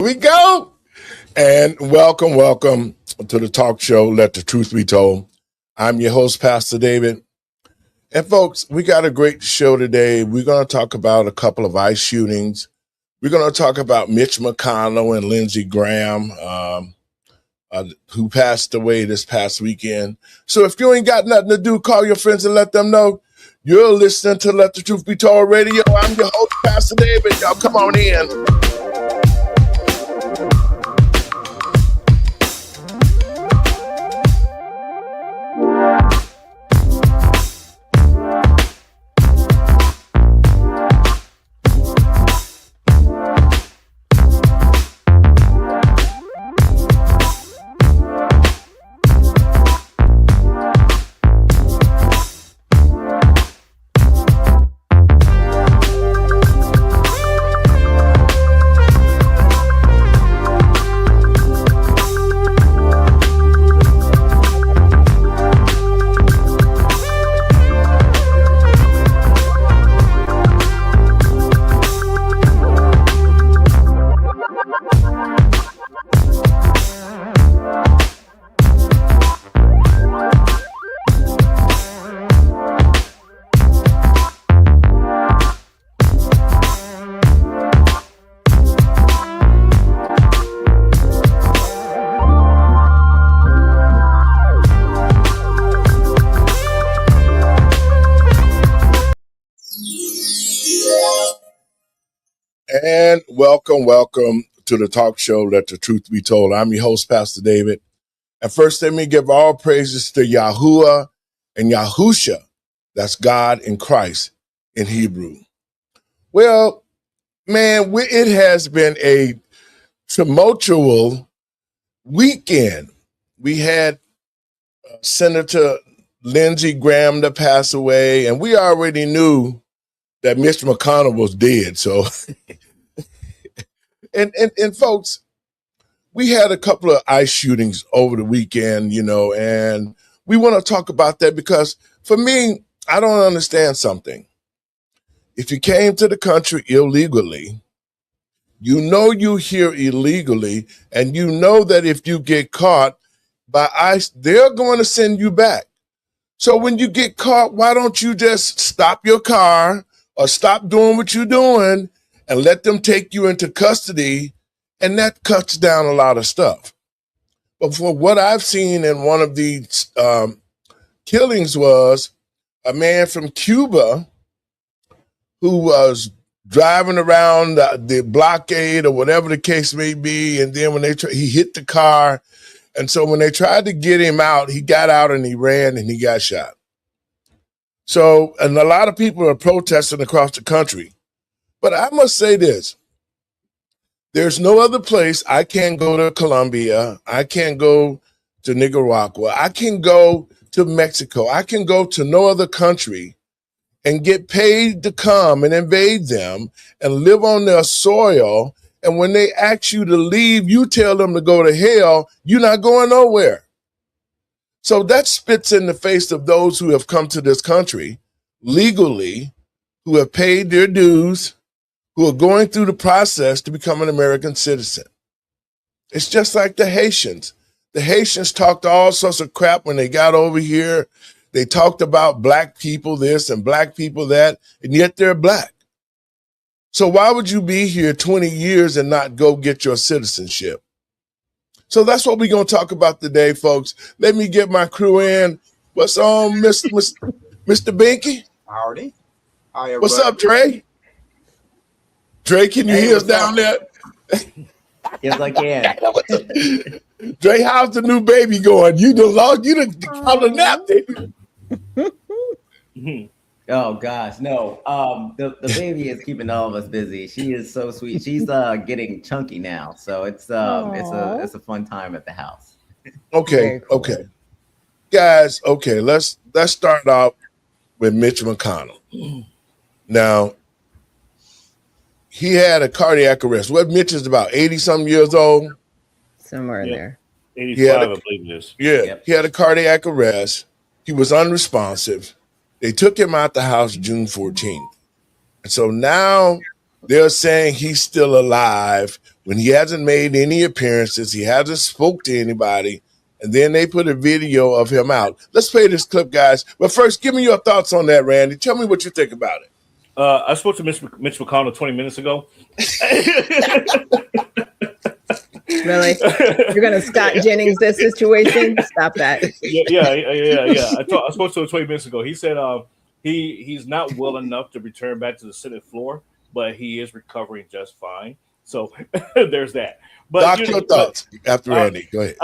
We go. And welcome to the talk show, Let the Truth Be Told. I'm your host, Pastor David. And folks, we got a great show today. We're going to talk about a couple of ICE shootings. We're going to talk about Mitch McConnell and Lindsey Graham, who passed away this past weekend. So if you ain't got nothing to do, call your friends and let them know you're listening to Let the Truth Be Told Radio. I'm your host, Pastor David. Y'all come on in. And welcome to the talk show, Let the Truth Be Told. I'm your host, Pastor David. And first, let me give all praises to Yahuwah and Yahusha. That's God in Christ in Hebrew. Well, man, it has been a tumultuous weekend. We had Senator Lindsey Graham to pass away, and we already knew that Mitch McConnell was dead. So, and folks, we had a couple of ICE shootings over the weekend, and we want to talk about that because for me, I don't understand something. If you came to the country illegally, you're here illegally, and you know that if you get caught by ICE, they're going to send you back. So when you get caught, why don't you just stop your car or stop doing what you're doing and let them take you into custody, and that cuts down a lot of stuff. But for what I've seen in one of these killings was a man from Cuba who was driving around the blockade or whatever the case may be, and then when he hit the car, and so when they tried to get him out, he got out and he ran and he got shot. So, and a lot of people are protesting across the country. But I must say this. There's no other place. I can't go to Colombia. I can't go to Nicaragua. I can go to Mexico. I can go to no other country and get paid to come and invade them and live on their soil. And when they ask you to leave, you tell them to go to hell. You're not going nowhere. So that spits in the face of those who have come to this country legally, who have paid their dues, who are going through the process to become an American citizen. It's just like the Haitians. The Haitians talked all sorts of crap when they got over here. They talked about black people this and black people that, and yet they're black. So why would you be here 20 years and not go get your citizenship? So that's what we're going to talk about today, folks. Let me get my crew in. What's on, Mr. Binky? Howdy. Hi, What's up, Dre? Dre, can you hear us down there? Yes, I can. Dre, how's the new baby going? You done called a nap, didn't you? Oh gosh, no. The baby is keeping all of us busy. She is so sweet. She's getting chunky now, so it's a fun time at the house. Okay, cool. Okay, guys. Okay, let's start off with Mitch McConnell. Now, he had a cardiac arrest. What Mitch is about 80-something years old, somewhere in there. 85, I believe it is. Yeah, yep. He had a cardiac arrest. He was unresponsive. They took him out the house June 14th. And so now they're saying he's still alive. when he hasn't made any appearances, he hasn't spoke to anybody, and then they put a video of him out. Let's play this clip, guys. But first, give me your thoughts on that, Randy. Tell me what you think about it. I spoke to Mitch McConnell 20 minutes ago. Really? You're going to Scott Jennings this situation? Stop that. Yeah. I spoke to him 20 minutes ago. He said he's not well enough to return back to the Senate floor, but he is recovering just fine. So there's that. But Doc, your thoughts after Randy. Go ahead.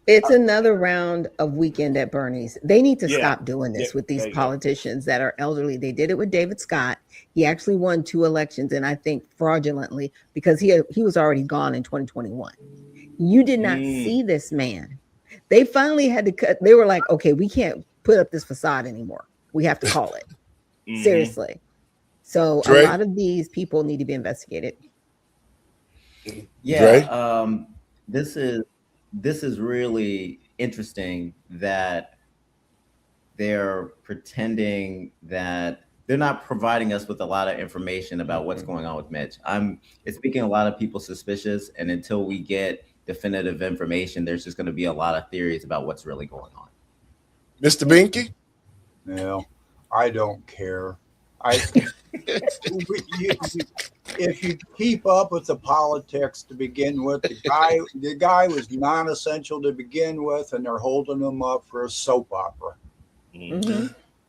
It's another round of Weekend at Bernie's. They need to stop doing this with these politicians that are elderly. They did it with David Scott. He actually won 2 elections, and I think fraudulently, because he was already gone in 2021. You did not see this man. They finally had to cut. They were like, okay, we can't put up this facade anymore. We have to call it. Seriously. So a lot of these people need to be investigated. Yeah, this is really interesting that they're pretending that they're not providing us with a lot of information about what's going on with Mitch. It's making a lot of people suspicious, and until we get definitive information, there's just going to be a lot of theories about what's really going on. Mr. Binky? No, I don't care. If you keep up with the politics to begin with, the guy was non-essential to begin with, and they're holding him up for a soap opera.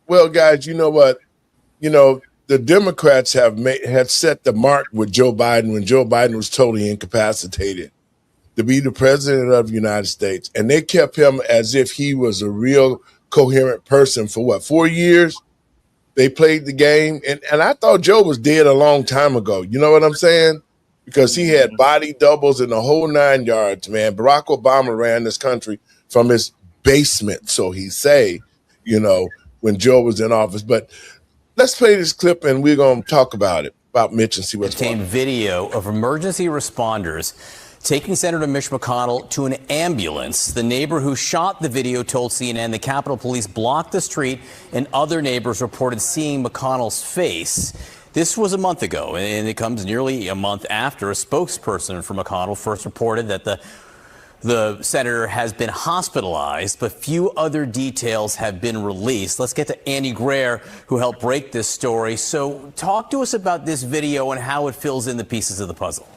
Well, guys, you know what? You know, the Democrats had set the mark with Joe Biden when Joe Biden was totally incapacitated to be the president of the United States. And they kept him as if he was a real coherent person for 4 years? They played the game. And I thought Joe was dead a long time ago. You know what I'm saying? Because he had body doubles in the whole 9 yards, man. Barack Obama ran this country from his basement, so he say, you know, when Joe was in office. But let's play this clip and we're going to talk about it, about Mitch, and see what's going on. Video of emergency responders taking Senator Mitch McConnell to an ambulance. The neighbor who shot the video told CNN the Capitol Police blocked the street and other neighbors reported seeing McConnell's face. This was a month ago, and it comes nearly a month after a spokesperson for McConnell first reported that the senator has been hospitalized, but few other details have been released. Let's get to Annie Greer, who helped break this story. So talk to us about this video and how it fills in the pieces of the puzzle.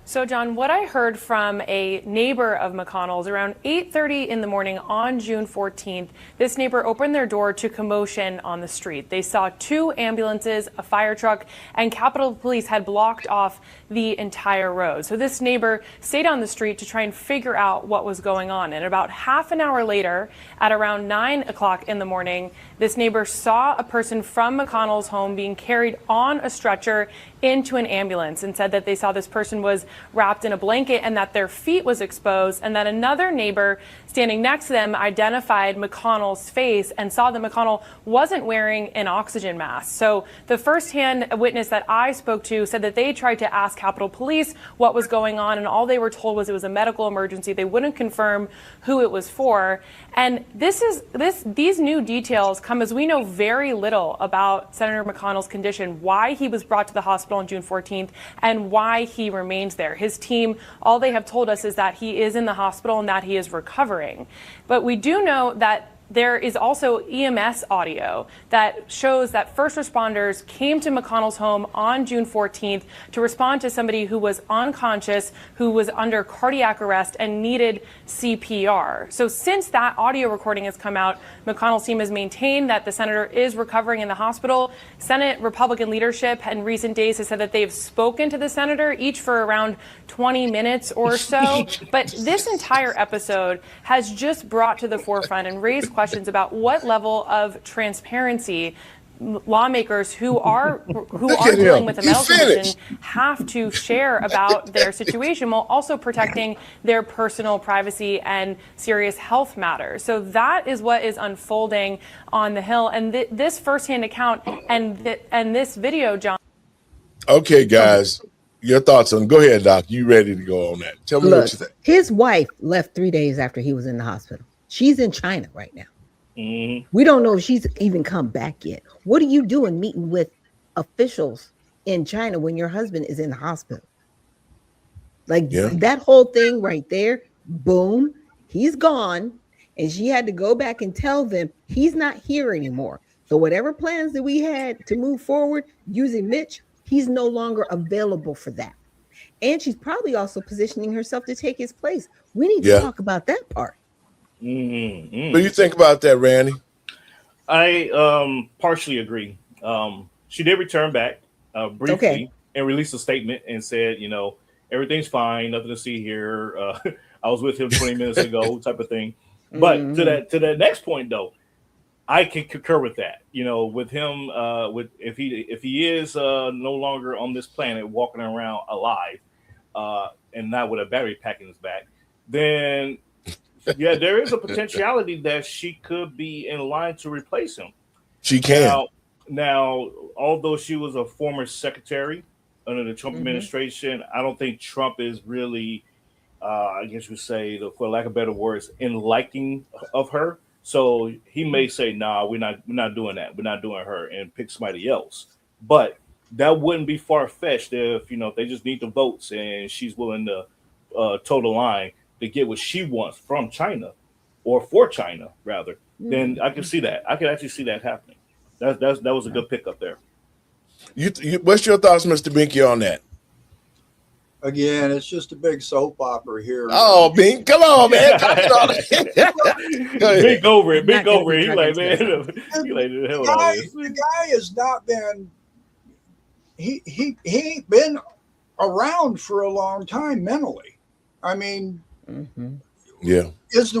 So, John, what I heard from a neighbor of McConnell's around 8:30 in the morning on June 14th, this neighbor opened their door to commotion on the street. They saw 2 ambulances, a fire truck, and Capitol Police had blocked off the entire road. So this neighbor stayed on the street to try and figure out what was going on. And about half an hour later, at around 9 o'clock in the morning, this neighbor saw a person from McConnell's home being carried on a stretcher into an ambulance and said that they saw this person was wrapped in a blanket and that their feet was exposed, and that another neighbor standing next to them identified McConnell's face and saw that McConnell wasn't wearing an oxygen mask. So the firsthand witness that I spoke to said that they tried to ask Capitol Police what was going on, and all they were told was it was a medical emergency. They wouldn't confirm who it was for. And these new details come as we know very little about Senator McConnell's condition, why he was brought to the hospital on June 14th, and why he remains there. His team, all they have told us is that he is in the hospital and that he is recovering. But we do know that there is also EMS audio that shows that first responders came to McConnell's home on June 14th to respond to somebody who was unconscious, who was under cardiac arrest and needed CPR. So since that audio recording has come out, McConnell's team has maintained that the senator is recovering in the hospital. Senate Republican leadership in recent days has said that they've spoken to the senator, each for around 20 minutes or so. But this entire episode has just brought to the forefront and raised questions about what level of transparency lawmakers who are dealing with a medical condition have to share about their situation, while also protecting their personal privacy and serious health matters. So that is what is unfolding on the Hill, and this firsthand account and this video, John. Okay, guys, your thoughts on? Go ahead, Doc. You ready to go on that? Tell me what you think. His wife left 3 days after he was in the hospital. She's in China right now. Mm-hmm. We don't know if she's even come back yet. What are you doing meeting with officials in China when your husband is in the hospital? Like Yeah. that whole thing right there, boom, he's gone. And she had to go back and tell them he's not here anymore. So whatever plans that we had to move forward using Mitch, he's no longer available for that. And she's probably also positioning herself to take his place. We need Yeah. to talk about that part. What do you think about that, Randy? I partially agree. She did return back briefly Okay. and released a statement and said, everything's fine, nothing to see here. I was with him 20 minutes ago, type of thing. But to that next point, though, I can concur with that. With him, if he is no longer on this planet, walking around alive, and not with a battery pack in his back, then yeah, there is a potentiality that she could be in line to replace him. She can. Now, although she was a former secretary under the Trump administration, I don't think Trump is really, I guess you would say, for lack of better words, in liking of her. So he may say, "Nah, we're not doing that. We're not doing her," and pick somebody else. But that wouldn't be far fetched if they just need the votes and she's willing to toe the line to get what she wants from China, or for China rather. Then I can see that. I can actually see that happening. That was a good pickup there. What's your thoughts, Mr. Binky, on that? Again, it's just a big soap opera here. Oh, Bink, come on, man. Talk it all. Go ahead. Big over it. Not gonna be He like, man. talking He like, the hell with all this. The guy has not been. He ain't been around for a long time mentally. I mean, Yeah. is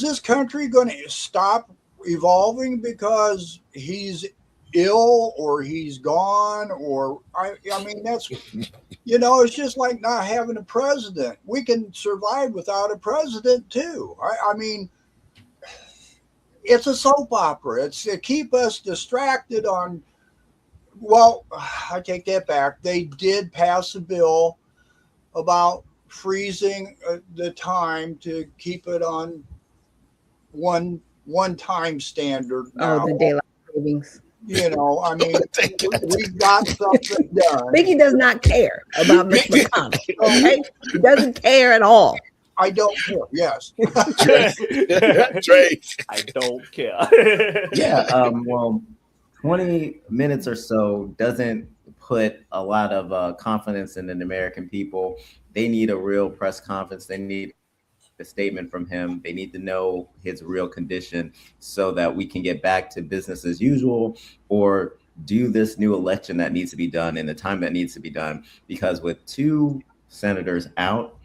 this country going to stop evolving because he's ill or he's gone? Or I mean, that's it's just like not having a president. We can survive without a president too. I mean, it's a soap opera. It's to keep us distracted on. Well, I take that back. They did pass a bill about freezing the time to keep it on one time standard now. Oh, the daylight savings. I mean, we got something done. Mickey does not care about Mitch McConnell. Okay, he doesn't care at all. I don't care. Yes. Trey. I don't care. Yeah. Well, 20 minutes or so doesn't put a lot of confidence in the American people. They need a real press conference. They need a statement from him. They need to know his real condition so that we can get back to business as usual, or do this new election that needs to be done in the time that needs to be done. Because with 2 senators out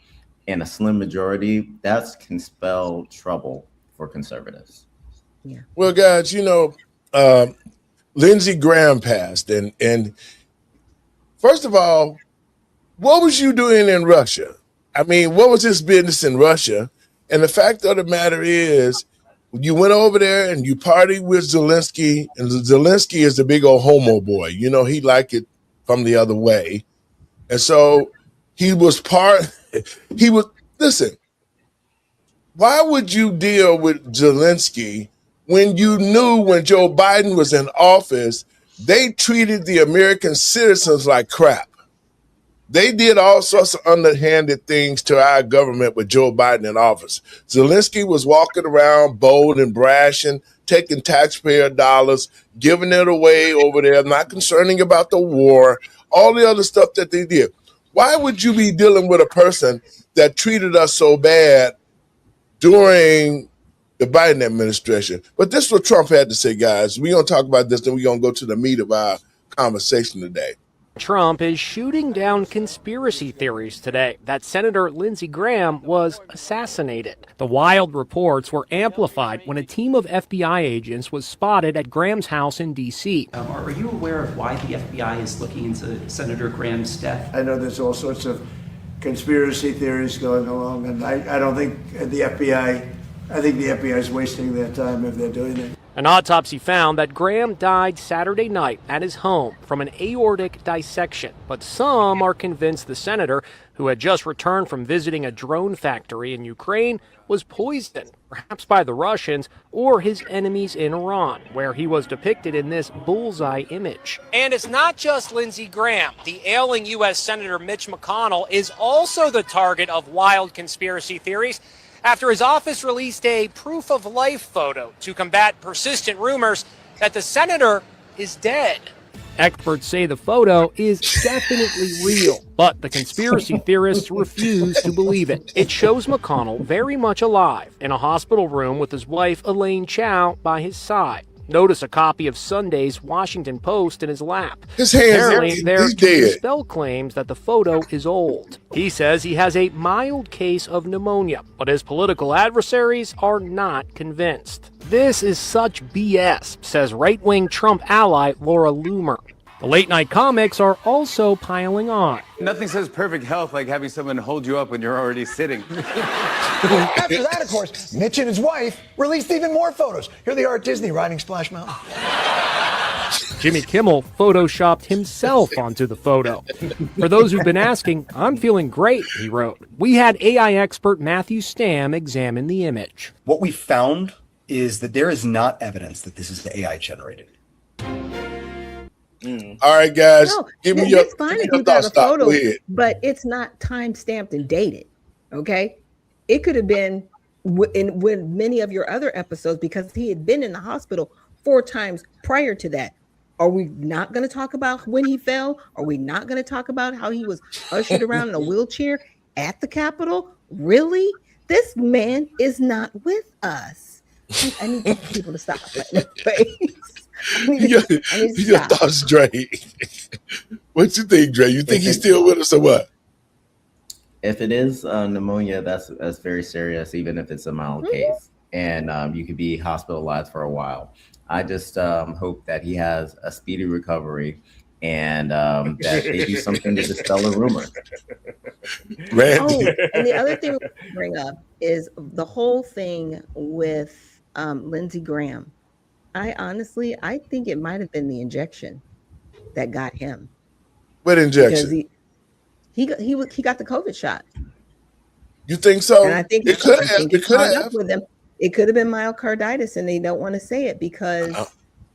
and a slim majority, that can spell trouble for conservatives. Yeah. Well, guys, Lindsey Graham passed, and first of all, what was you doing in Russia? I mean, what was this business in Russia? And the fact of the matter is, you went over there and you partied with Zelensky, and Zelensky is the big old homo boy. He liked it from the other way. And so listen, why would you deal with Zelensky when you knew when Joe Biden was in office, they treated the American citizens like crap? They did all sorts of underhanded things to our government with Joe Biden in office. Zelensky was walking around bold and brash and taking taxpayer dollars, giving it away over there, not concerning about the war, all the other stuff that they did. Why would you be dealing with a person that treated us so bad during the Biden administration? But this is what Trump had to say, guys. We're going to talk about this, then we're going to go to the meat of our conversation today. Trump is shooting down conspiracy theories today that Senator Lindsey Graham was assassinated. The wild reports were amplified when a team of FBI agents was spotted at Graham's house in D.C. Are you aware of why the FBI is looking into Senator Graham's death? I know there's all sorts of conspiracy theories going along, and I don't think the FBI is wasting their time if they're doing it. An autopsy found that Graham died Saturday night at his home from an aortic dissection, but some are convinced the senator who had just returned from visiting a drone factory in Ukraine, was poisoned, perhaps by the Russians or his enemies in Iran, where he was depicted in this bullseye image. And it's not just Lindsey Graham. The ailing U.S. Senator Mitch McConnell is also the target of wild conspiracy theories after his office released a proof-of-life photo to combat persistent rumors that the senator is dead. Experts say the photo is definitely real, but the conspiracy theorists refuse to believe it. It shows McConnell very much alive in a hospital room with his wife Elaine Chao by his side. Notice a copy of Sunday's Washington Post in his lap. His hands Apparently, empty. there He's to dead. dispel claims that the photo is old. He says he has a mild case of pneumonia, but his political adversaries are not convinced. This is such BS, says right-wing Trump ally Laura Loomer. The late-night comics are also piling on. Nothing says perfect health like having someone hold you up when you're already sitting. After that, of course, Mitch and his wife released even more photos. Here they are at Disney riding Splash Mountain. Jimmy Kimmel photoshopped himself onto the photo. For those who've been asking, I'm feeling great, he wrote. We had AI expert Matthew Stamm examine the image. What we found is that there is not evidence that this is AI generated. All right, guys. No, give me your, it's fine if you got thoughts. a Stop. photo, Go ahead. but it's not time stamped and dated. Okay, it could have been with many of your other episodes because he had been in the hospital 4 times prior to that. Are we not going to talk about when he fell? Are we not going to talk about how he was ushered around in a wheelchair at the Capitol? Really? This man is not with us. I need people to stop. Your thoughts, Dre. What you think, Dre? You think he's still with us or what? If it is pneumonia, that's very serious, even if it's a mild case, and you could be hospitalized for a while. I just hope that he has a speedy recovery and that they do something to dispel a rumor. Oh, and the other thing we bring up is the whole thing with Lindsey Graham. I think it might have been the injection that got him. What injection? Because he got the COVID shot. You think so? And I think it could have. It could have. With them. It could have been myocarditis, and they don't want to say it because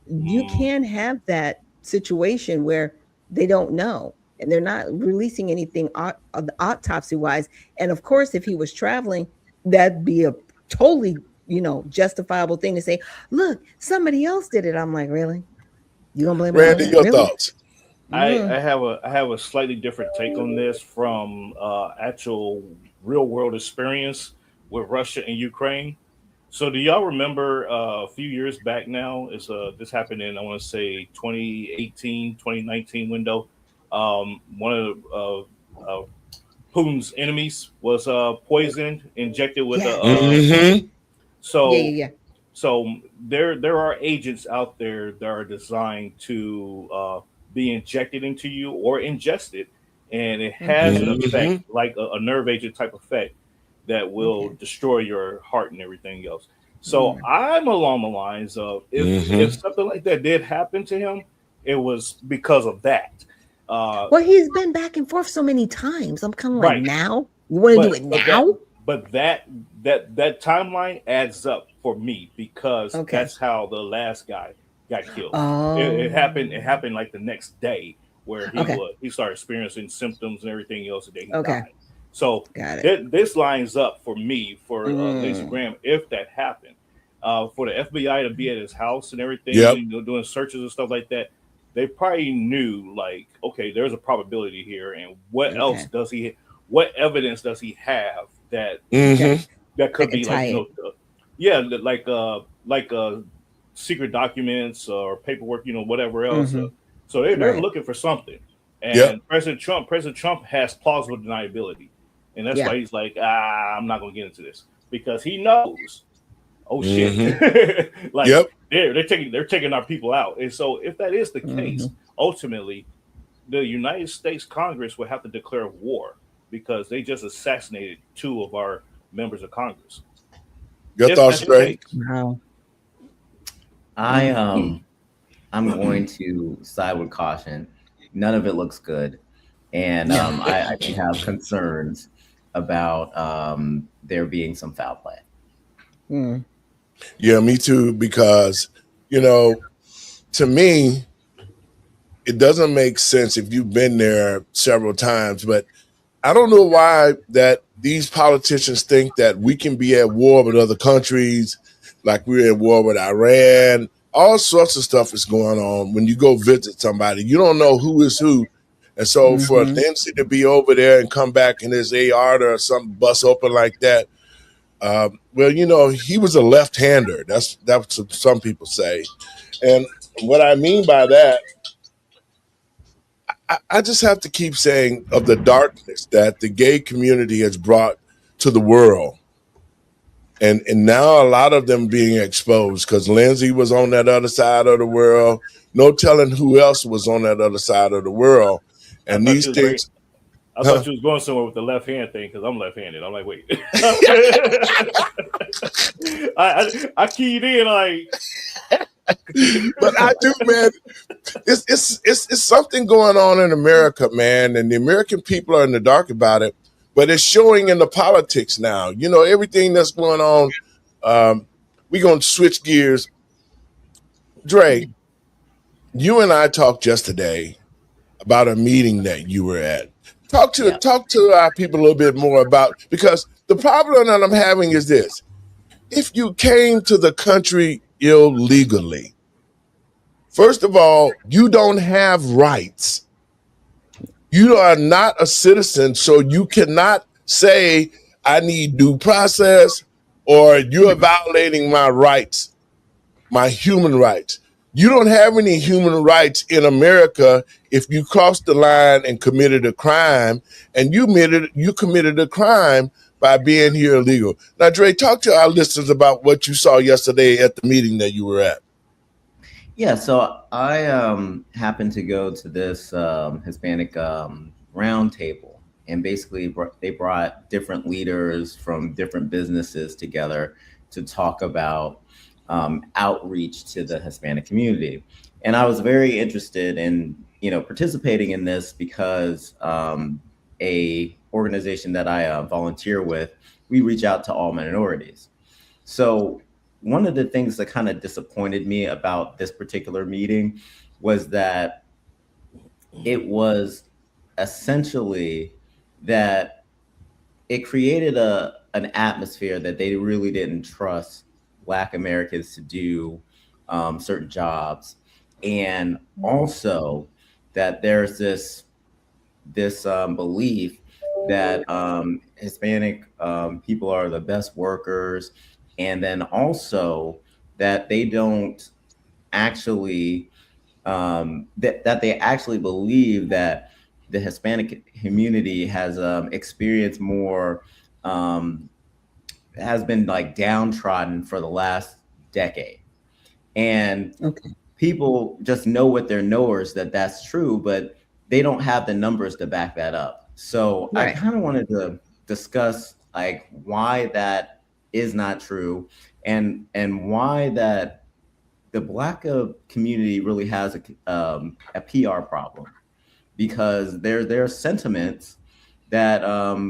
you can have that situation where they don't know, and they're not releasing anything autopsy wise. And of course, if he was traveling, that'd be a totally justifiable thing to say, look, somebody else did it. I'm like, really? You gonna blame Randy, your really? thoughts? I have a slightly different take on this from actual real world experience with Russia and Ukraine. So do y'all remember a few years back now, this happened in, I want to say 2018, 2019 window. One of Putin's enemies was poisoned, injected with So there are agents out there that are designed to be injected into you or ingested, and it has an effect like a nerve agent type effect that will destroy your heart and everything else. So I'm along the lines of if something like that did happen to him, it was because of that. Well, he's been back and forth so many times. I'm kind of like, now you want to do it now? But that timeline adds up for me because that's how the last guy got killed. It happened like the next day where he started experiencing symptoms and everything else, and then he died. So this lines up for me for Lindsey Graham if that happened. For the FBI to be at his house and everything, doing searches and stuff like that, they probably knew like, okay, there's a probability here, and what else does he? What evidence does he have that that could be like secret documents or paperwork, whatever else. So they're looking for something. And President Trump has plausible deniability. And that's why he's like, I'm not going to get into this because he knows. Oh shit! They're taking our people out. And so if that is the case, ultimately, the United States Congress will have to declare war because they just assassinated 2 of our members of Congress. Your thoughts, Trey? Wow. I'm going to side with caution. None of it looks good. And I do have concerns about there being some foul play. Yeah, me too, because, to me, it doesn't make sense if you've been there several times, but I don't know why that these politicians think that we can be at war with other countries, like we're at war with Iran. All sorts of stuff is going on when you go visit somebody. You don't know who is who. And so for Lindsey to be over there and come back in his AR or something bust open like that, he was a left-hander. That's what some people say. And what I mean by that, I just have to keep saying of the darkness that the gay community has brought to the world. And now a lot of them being exposed because Lindsey was on that other side of the world. No telling who else was on that other side of the world. And these things... I thought you was going somewhere with the left hand thing because I'm left-handed. I'm like, wait. I keyed in like... But I do, man. It's something going on in America, man, and the American people are in the dark about it. But it's showing in the politics now. Everything that's going on. We're gonna switch gears. Dre, you and I talked yesterday about a meeting that you were at. Talk to our people a little bit more about, because the problem that I'm having is this: if you came to the country illegally, first of all, you don't have rights. You are not a citizen, so you cannot say, I need due process, or you are violating my rights, my human rights. You don't have any human rights in America if you crossed the line and committed a crime, and you committed a crime by being here illegal. Now, Dre, talk to our listeners about what you saw yesterday at the meeting that you were at. Yeah, so I happened to go to this Hispanic roundtable, and basically they brought different leaders from different businesses together to talk about outreach to the Hispanic community. And I was very interested in, participating in this because a organization that I volunteer with, we reach out to all minorities. So one of the things that kind of disappointed me about this particular meeting was that it was essentially that it created an atmosphere that they really didn't trust Black Americans to do certain jobs, and also that there's this belief that Hispanic people are the best workers, and then also that they don't actually that they actually believe that the Hispanic community has experienced more has been like downtrodden for the last decade. And people just know what their knowers that that's true, but they don't have the numbers to back that up. So I kind of wanted to discuss like why that is not true, and why that the Black community really has a PR problem, because there are sentiments that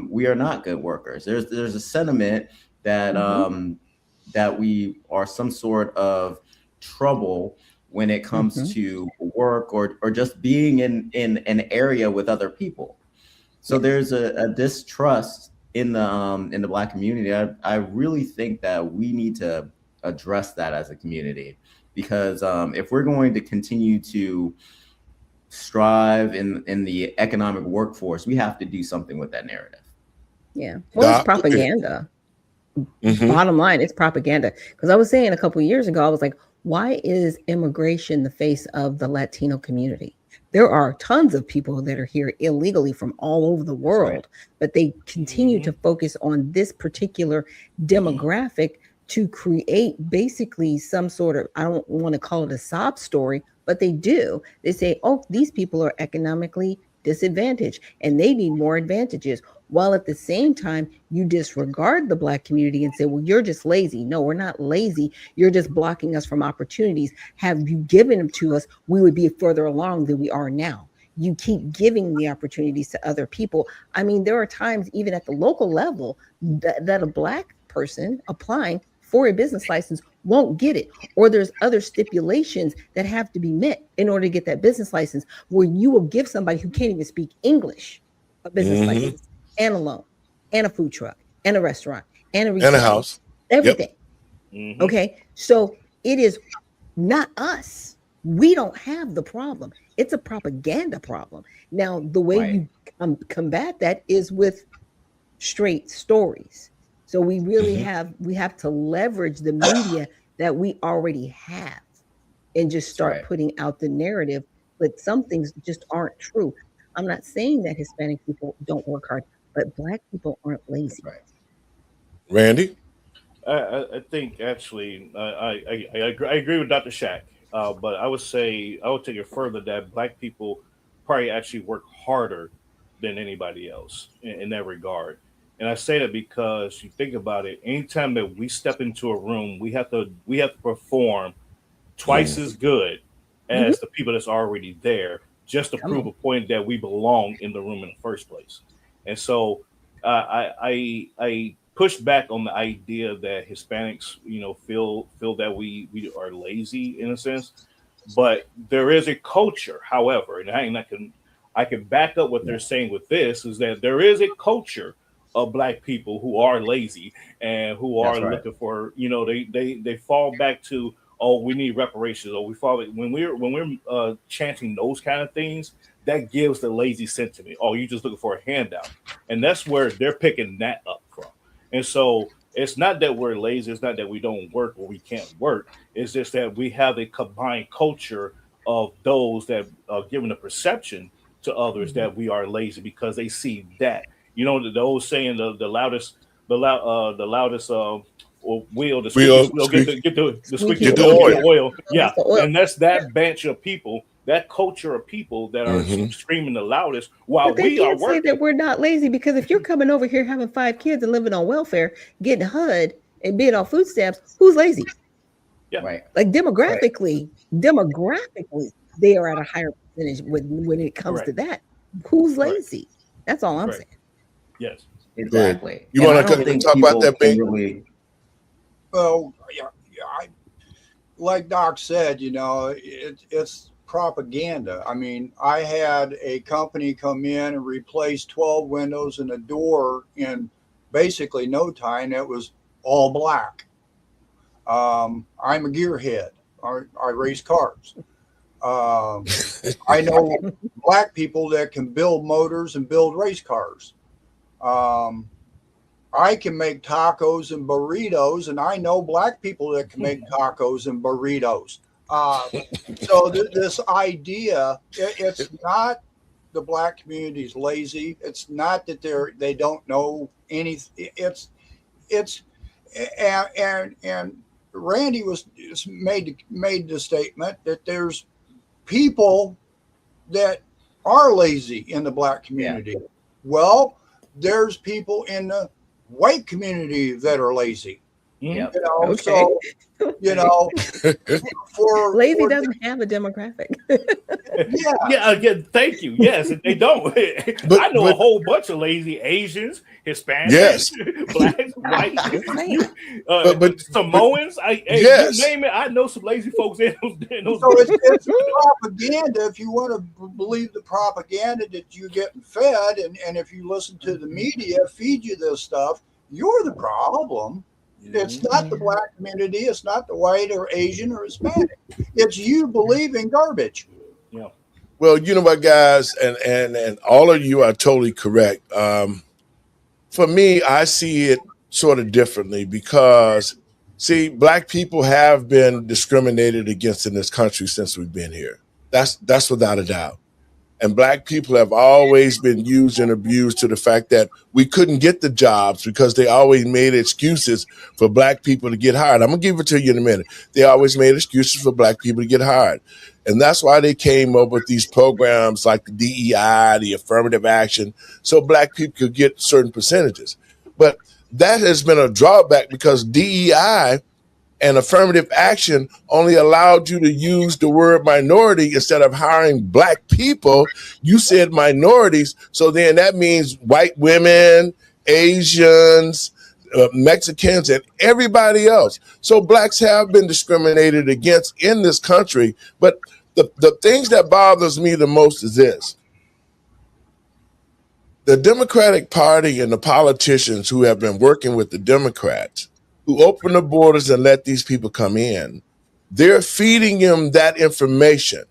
we are not good workers. There's a sentiment that that we are some sort of trouble when it comes to work or just being in an area with other people. So there's a distrust in the Black community. I really think that we need to address that as a community, because if we're going to continue to strive in the economic workforce, we have to do something with that narrative. Yeah, well, it's propaganda. Bottom line, it's propaganda. Because I was saying a couple of years ago, I was like, why is immigration the face of the Latino community? There are tons of people that are here illegally from all over the world, but they continue to focus on this particular demographic to create basically some sort of, I don't want to call it a sob story, but they do. They say, oh, these people are economically disadvantaged and they need more advantages. While at the same time, you disregard the Black community and say, well, you're just lazy. No, we're not lazy. You're just blocking us from opportunities. Have you given them to us, we would be further along than we are now. you keep giving the opportunities to other people. I mean, there are times even at the local level that a Black person applying for a business license won't get it, or there's other stipulations that have to be met in order to get that business license, where you will give somebody who can't even speak English a business license and a loan and a food truck and a restaurant and a retail, and a house, everything. Okay, so it is not us. We don't have the problem. It's a propaganda problem. Now, the way you combat that is with straight stories. So we really have to leverage the media that we already have and just start putting out the narrative. But some things just aren't true. I'm not saying that Hispanic people don't work hard, but Black people aren't lazy. Randy? I think actually I agree with Dr. Shack, but I would say I would take it further that Black people probably actually work harder than anybody else in that regard. And I say that because you think about it, anytime that we step into a room, we have to perform twice as good as the people that's already there, just to prove a point that we belong in the room in the first place. And so I push back on the idea that Hispanics, feel that we are lazy in a sense, but there is a culture. However, and I can back up what they're saying with this is that there is a culture of Black people who are lazy and who are looking for, they fall back to, oh, we need reparations, or we fall when we're chanting those kind of things. That gives the lazy sentiment. Oh, you just looking for a handout, and that's where they're picking that up from. And so it's not that we're lazy. It's not that we don't work or we can't work. It's just that we have a combined culture of those that are giving a perception to others that we are lazy because they see that. The old saying, the loudest wheel, the squeaky oil. Yeah, and that's that batch of people, that culture of people that are screaming the loudest while but they we can't are working. say that we're not lazy, because if you're coming over here having 5 kids and living on welfare, getting HUD and being on food stamps, who's lazy? Yeah, Like demographically, they are at a higher percentage when it comes to that. Who's lazy? That's all I'm saying. Yes, exactly. You want to talk about that, baby? Really... Well, like Doc said, it's propaganda. I mean, I had a company come in and replace 12 windows and a door in basically no time. It was all Black. I'm a gearhead. I race cars. I know Black people that can build motors and build race cars. I can make tacos and burritos, and I know Black people that can make tacos and burritos. So this idea, it's not the Black community is lazy. It's not that they don't know anything. And Randy made the statement that there's people that are lazy in the Black community. Yeah. Well, there's people in the white community that are lazy. Yep. So for lazy doesn't have a demographic. Again, thank you. Yes, they don't. I know a whole bunch of lazy Asians, Hispanics, Blacks, whites, but Samoans. You name it. I know some lazy folks in those. So it's propaganda. If you want to believe the propaganda that you're getting fed, and if you listen to the media feed you this stuff, you're the problem. It's not the Black community. It's not the white or Asian or Hispanic. It's you believing garbage. Yeah. Well, you know what, guys, and all of you are totally correct. For me, I see it sort of differently because, see, Black people have been discriminated against in this country since we've been here. That's without a doubt. And Black people have always been used and abused to the fact that we couldn't get the jobs because they always made excuses for Black people to get hired. I'm going to give it to you in a minute. They always made excuses for Black people to get hired. And that's why they came up with these programs like the DEI, the affirmative action, so Black people could get certain percentages. But that has been a drawback because DEI And affirmative action only allowed you to use the word minority instead of hiring black people. You said minorities. So then that means white women, Asians, Mexicans, and everybody else. So blacks have been discriminated against in this country. But the things that bothers me the most is this. The Democratic Party and the politicians who have been working with the Democrats, who open the borders and let these people come in, they're feeding them that information.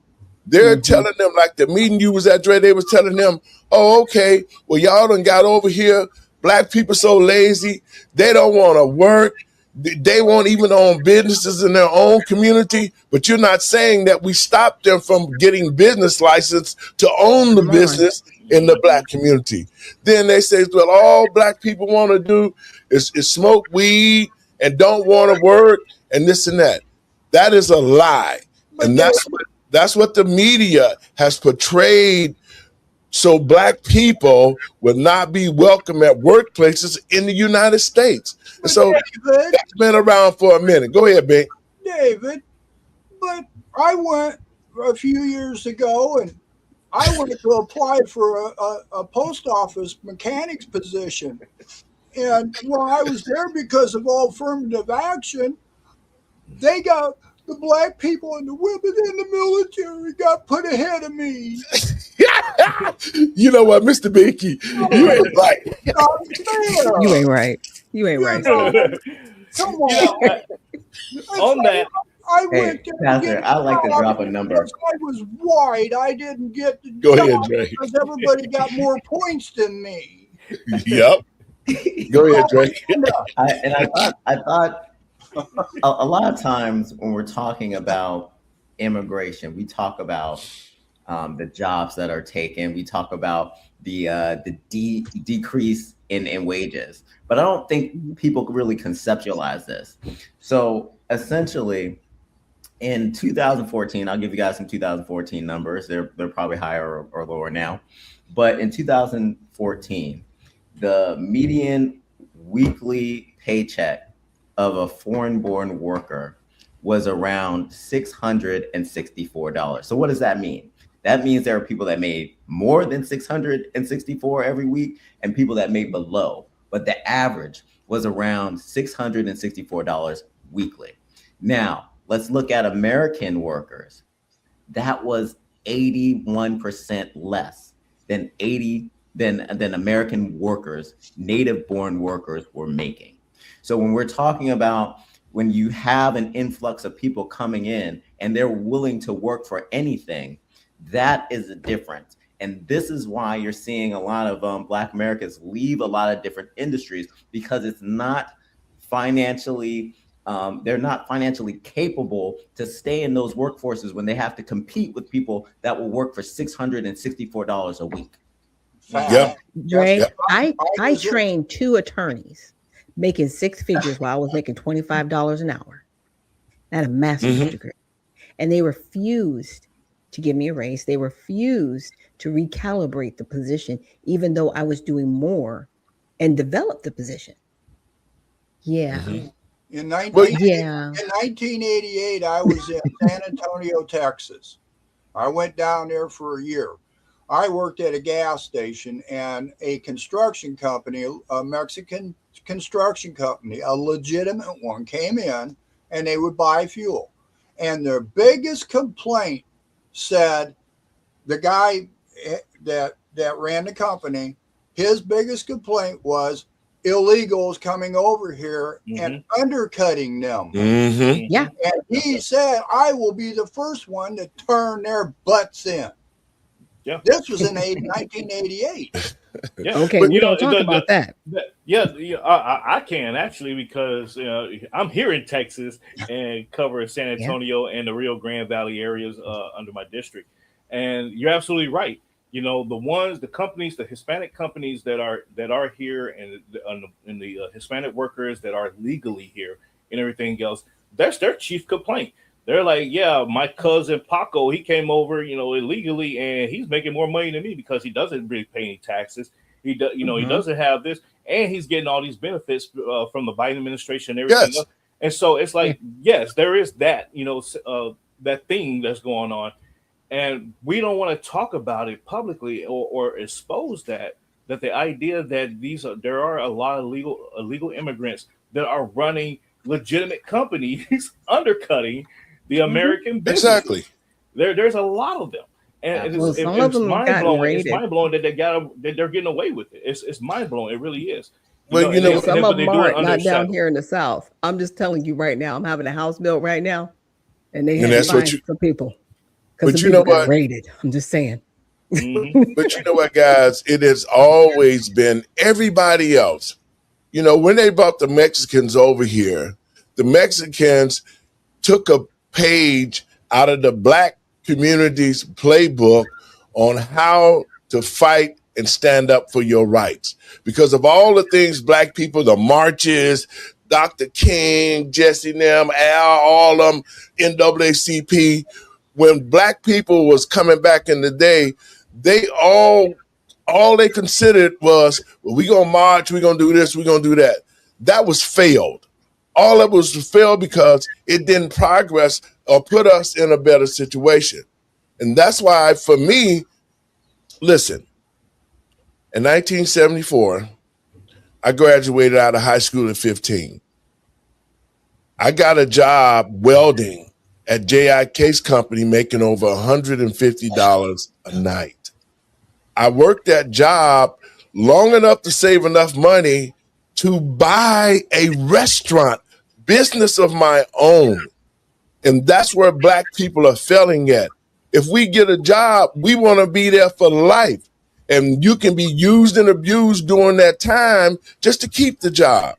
They're telling them, like the meeting you was at, Dre, they was telling them, oh, okay, well, y'all done got over here. Black people so lazy. They don't want to work. They won't even own businesses in their own community. But you're not saying that we stop them from getting business license to own the business in the black community. Then they say, well, all black people want to do is smoke weed and don't want to work and this and that. That is a lie. And that's what the media has portrayed, so black people will not be welcome at workplaces in the United States. And so that's been around for a minute. Go ahead, Ben. David, but I went a few years ago and I wanted to apply for a post office mechanic's position. And while I was there because of all affirmative action, they got the black people and the women in the military got put ahead of me. You know what, Mr. Binky, you ain't right. You ain't right. You ain't right. Come on. On that, I went Hey, Pastor, I like to drop a number. because I was white. I didn't get the Go ahead, job Dre. because everybody got more points than me. Yep. Go ahead, Dre. I thought a lot of times when we're talking about immigration, we talk about the jobs that are taken. We talk about the decrease in wages, but I don't think people really conceptualize this. So essentially, in 2014, I'll give you guys some 2014 numbers. They're probably higher or lower now, but in 2014, the median weekly paycheck of a foreign-born worker was around $664. So what does that mean? That means there are people that made more than $664 every week and people that made below, but the average was around $664 weekly. Now, let's look at American workers. That was 81% less than American workers, native-born workers, were making. So when we're talking about when you have an influx of people coming in and they're willing to work for anything, that is the difference. And this is why you're seeing a lot of Black Americans leave a lot of different industries, because it's not financially, they're not financially capable to stay in those workforces when they have to compete with people that will work for $664 a week. Yep. Dre, Yep. I trained 2 attorneys making 6 figures while I was making $25 an hour. I had a master's degree. And they refused to give me a raise. They refused to recalibrate the position, even though I was doing more and develop the position. Yeah. In 1988, Yeah. I was in San Antonio, Texas. I went down there for a year. I worked at a gas station, and a construction company, a Mexican construction company, a legitimate one, came in and they would buy fuel. And their biggest complaint said, the guy that ran the company, his biggest complaint was illegals coming over here and undercutting them. Yeah. And he said, I will be the first one to turn their butts in. Yeah. This was in 1988. Yeah. Okay, But, we don't talk about that. I can actually, because I'm here in Texas and cover San Antonio and the Rio Grande Valley areas under my district. And you're absolutely right. You know, the companies, the Hispanic companies that are here, and the Hispanic workers that are legally here and everything else, that's their chief complaint. They're like, yeah, my cousin Paco, he came over, illegally, and he's making more money than me because he doesn't really pay any taxes. He does, he doesn't have this, and he's getting all these benefits from the Biden administration and everything else. And so it's like, yes, there is that, that thing that's going on. And we don't want to talk about it publicly or expose that the idea that there are a lot of illegal immigrants that are running legitimate companies undercutting the American business. Exactly. There's a lot of them. And it's mind blowing. It's mind blowing that they're getting away with it. It's mind blowing. It really is. Some of them aren't, not down here in the South. I'm just telling you right now. I'm having a house built right now, and they have to find some people. But you know what? Raided. I'm just saying. But you know what, guys? It has always been everybody else. When they brought the Mexicans over here, the Mexicans took a page out of the Black community's playbook on how to fight and stand up for your rights. Because of all the things Black people, the marches, Dr. King, Jesse Nem, Al, all of them, NAACP, when Black people was coming back in the day, they all they considered was, well, we gonna march, we gonna do this, we gonna do that. That was failed. All of it was failed because it didn't progress or put us in a better situation. And that's why, for me, listen, in 1974, I graduated out of high school at 15. I got a job welding at J.I. Case Company, making over $150 a night. I worked that job long enough to save enough money to buy a restaurant business of my own. And that's where Black people are failing at. If we get a job, we want to be there for life. And you can be used and abused during that time just to keep the job.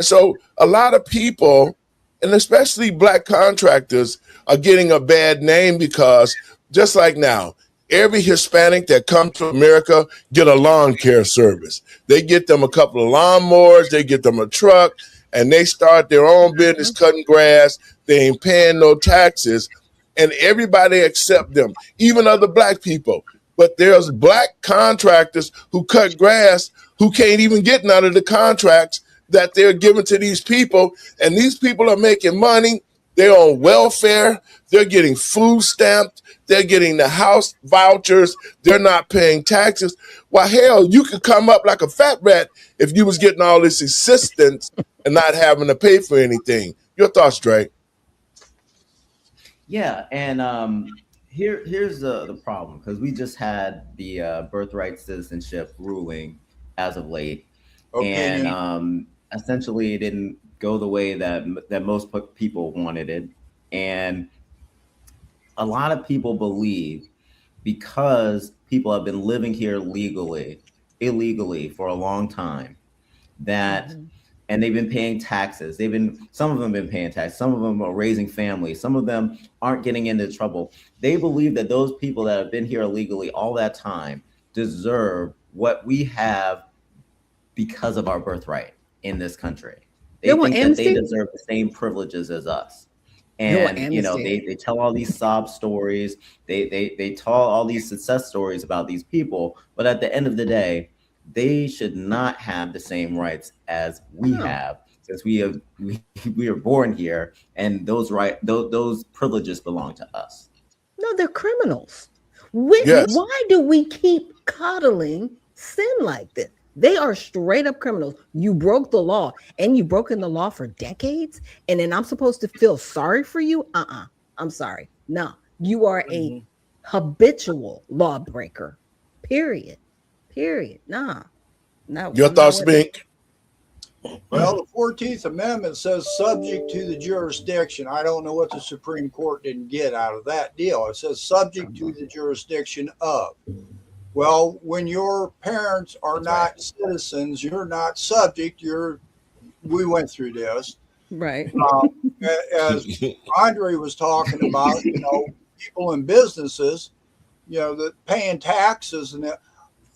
So a lot of people, and especially Black contractors, are getting a bad name because, just like now, every Hispanic that comes to America get a lawn care service. They get them a couple of lawnmowers, they get them a truck, and they start their own business cutting grass. They ain't paying no taxes, and everybody accept them, even other Black people. But there's Black contractors who cut grass who can't even get none of the contracts that they're giving to these people. And these people are making money. They're on welfare. They're getting food stamped. They're getting the house vouchers. They're not paying taxes. Well, hell, you could come up like a fat rat if you was getting all this assistance and not having to pay for anything. Your thoughts, Dre? Yeah, and here's the problem, because we just had the birthright citizenship ruling as of late, and essentially it didn't go the way that most people wanted it, and a lot of people believe, because people have been living here illegally for a long time, that and they've been paying taxes. Some of them have been paying taxes. Some of them are raising families. Some of them aren't getting into trouble. They believe that those people that have been here illegally all that time deserve what we have because of our birthright in this country. They think that they deserve the same privileges as us. And they tell all these sob stories. They tell all these success stories about these people. But at the end of the day, they should not have the same rights as we have, since we are born here, and those privileges belong to us. No, they're criminals. Why do we keep coddling sin like this? They are straight up criminals. You broke the law, and you've broken the law for decades, and then I'm supposed to feel sorry for you? I'm sorry. No, you are a habitual lawbreaker. Period. No. Your thoughts, Bink? Well, the 14th Amendment says subject to the jurisdiction. I don't know what the Supreme Court didn't get out of that deal. It says subject to the jurisdiction of. Well, when your parents are not citizens, you're not subject. We went through this. Right. As Andre was talking about, people in businesses, that paying taxes and that.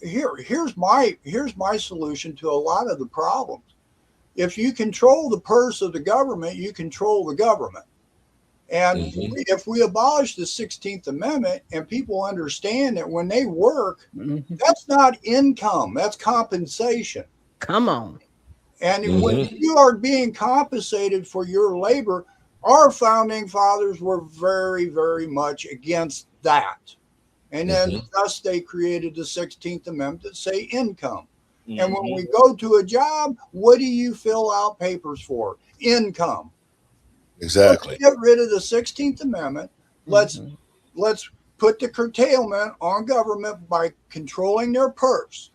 Here's my solution to a lot of the problems. If you control the purse of the government, you control the government. And if we abolish the 16th Amendment and people understand that when they work, that's not income, that's compensation. Come on. And when you are being compensated for your labor, our founding fathers were very, very much against that. And then thus they created the 16th Amendment that say income. And when we go to a job, what do you fill out papers for? Income. Exactly. Let's get rid of the 16th Amendment. Let's put the curtailment on government by controlling their purse.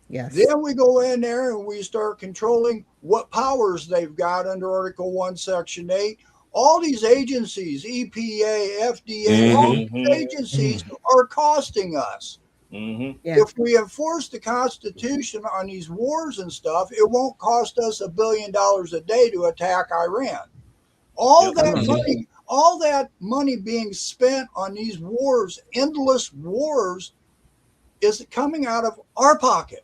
Yes. Then we go in there and we start controlling what powers they've got under Article 1, Section 8. All these agencies, EPA, FDA, all these agencies are costing us. Yeah. If we enforce the Constitution on these wars and stuff, it won't cost us $1 billion a day to attack Iran. All that money being spent on these wars, endless wars, is coming out of our pocket.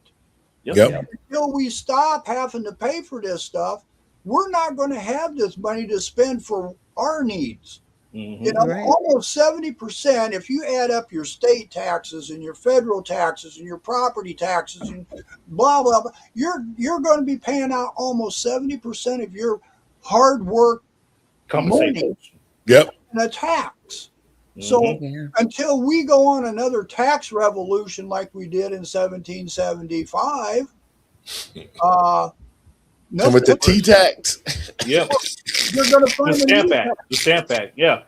Until we stop having to pay for this stuff, we're not going to have this money to spend for our needs. You know, almost 70%, if you add up your state taxes and your federal taxes and your property taxes and blah, blah, blah, you're going to be paying out almost 70% of your hard work money in a tax. So until we go on another tax revolution like we did in 1775, with the T-tax. Yeah. You're going to find the Stamp Act. Yeah.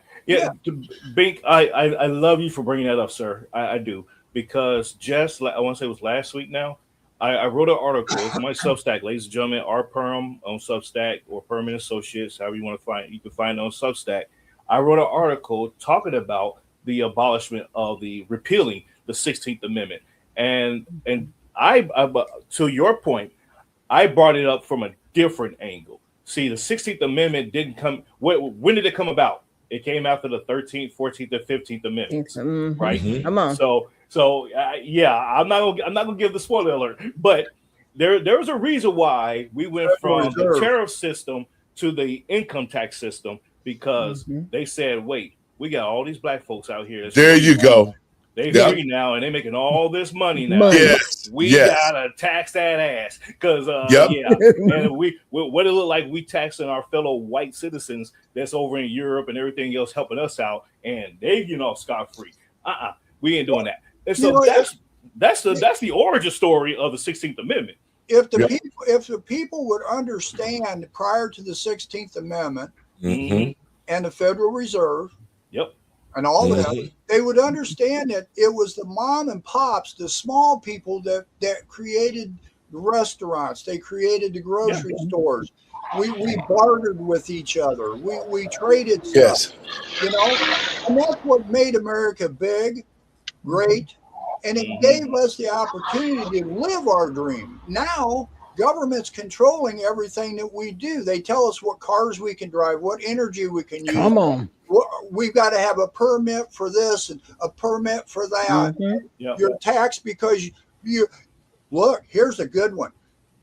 Bink, I love you for bringing that up, sir. I do. Because I want to say it was last week now, I wrote an article on my Substack, ladies and gentlemen, R. Perm on Substack or Permanent Associates, however you want to find it. You can find it on Substack. I wrote an article talking about the abolishment of repealing the 16th Amendment. And I to your point, I brought it up from a different angle. See, the 16th Amendment didn't come. When did it come about? It came after the 13th, 14th, and 15th Amendments, right? Come on. So yeah, I'm not gonna give the spoiler alert, but there was a reason why we went from the tariff system to the income tax system, because they said, wait, we got all these black folks out here. There you go. They free now, and they're making all this money now. We gotta tax that ass, because and what it look like we taxing our fellow white citizens that's over in Europe and everything else helping us out, and they get off scot free. We ain't doing that. And so that's the origin story of the 16th Amendment. If the people would understand prior to the 16th Amendment and the Federal Reserve, and all that, they would understand that it was the mom and pops, the small people that created the restaurants. They created the grocery stores. We bartered with each other. We traded stuff. You know, and that's what made America big, great, and it gave us the opportunity to live our dream. Now, government's controlling everything that we do. They tell us what cars we can drive, what energy we can use. Come on. We've got to have a permit for this and a permit for that. You're taxed because you look, here's a good one.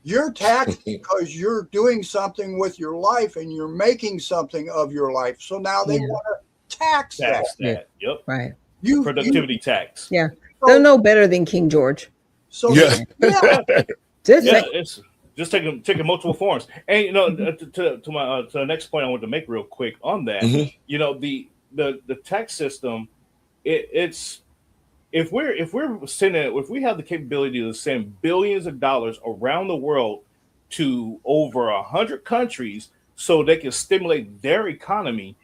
You're taxed because you're doing something with your life and you're making something of your life. So now they want to tax that. Yep. Right. Productivity tax. Yeah. They'll know better than King George. So it's just taking multiple forms. And you know, to the next point I want to make real quick on that, you know, the tax system, it's if we have the capability to send billions of dollars around the world to over 100 countries so they can stimulate their economy.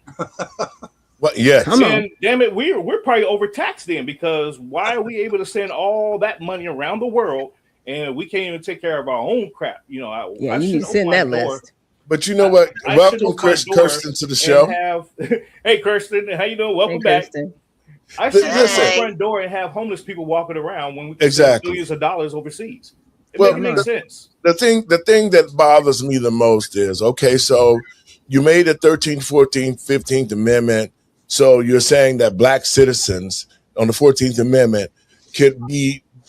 Well, yes. Then, damn it, we're probably overtaxed then, because why are we able to send all that money around the world and we can't even take care of our own crap? You know, I you need to send that list. But you know what? Welcome, Kirsten, to the show. Hey, Kirsten, how you doing? Welcome back. I should open the front door and have homeless people walking around when we can send billions of dollars overseas. It makes sense. The thing that bothers me the most is, okay, so you made the 13th, 14th, 15th Amendment. So you're saying that black citizens on the 14th Amendment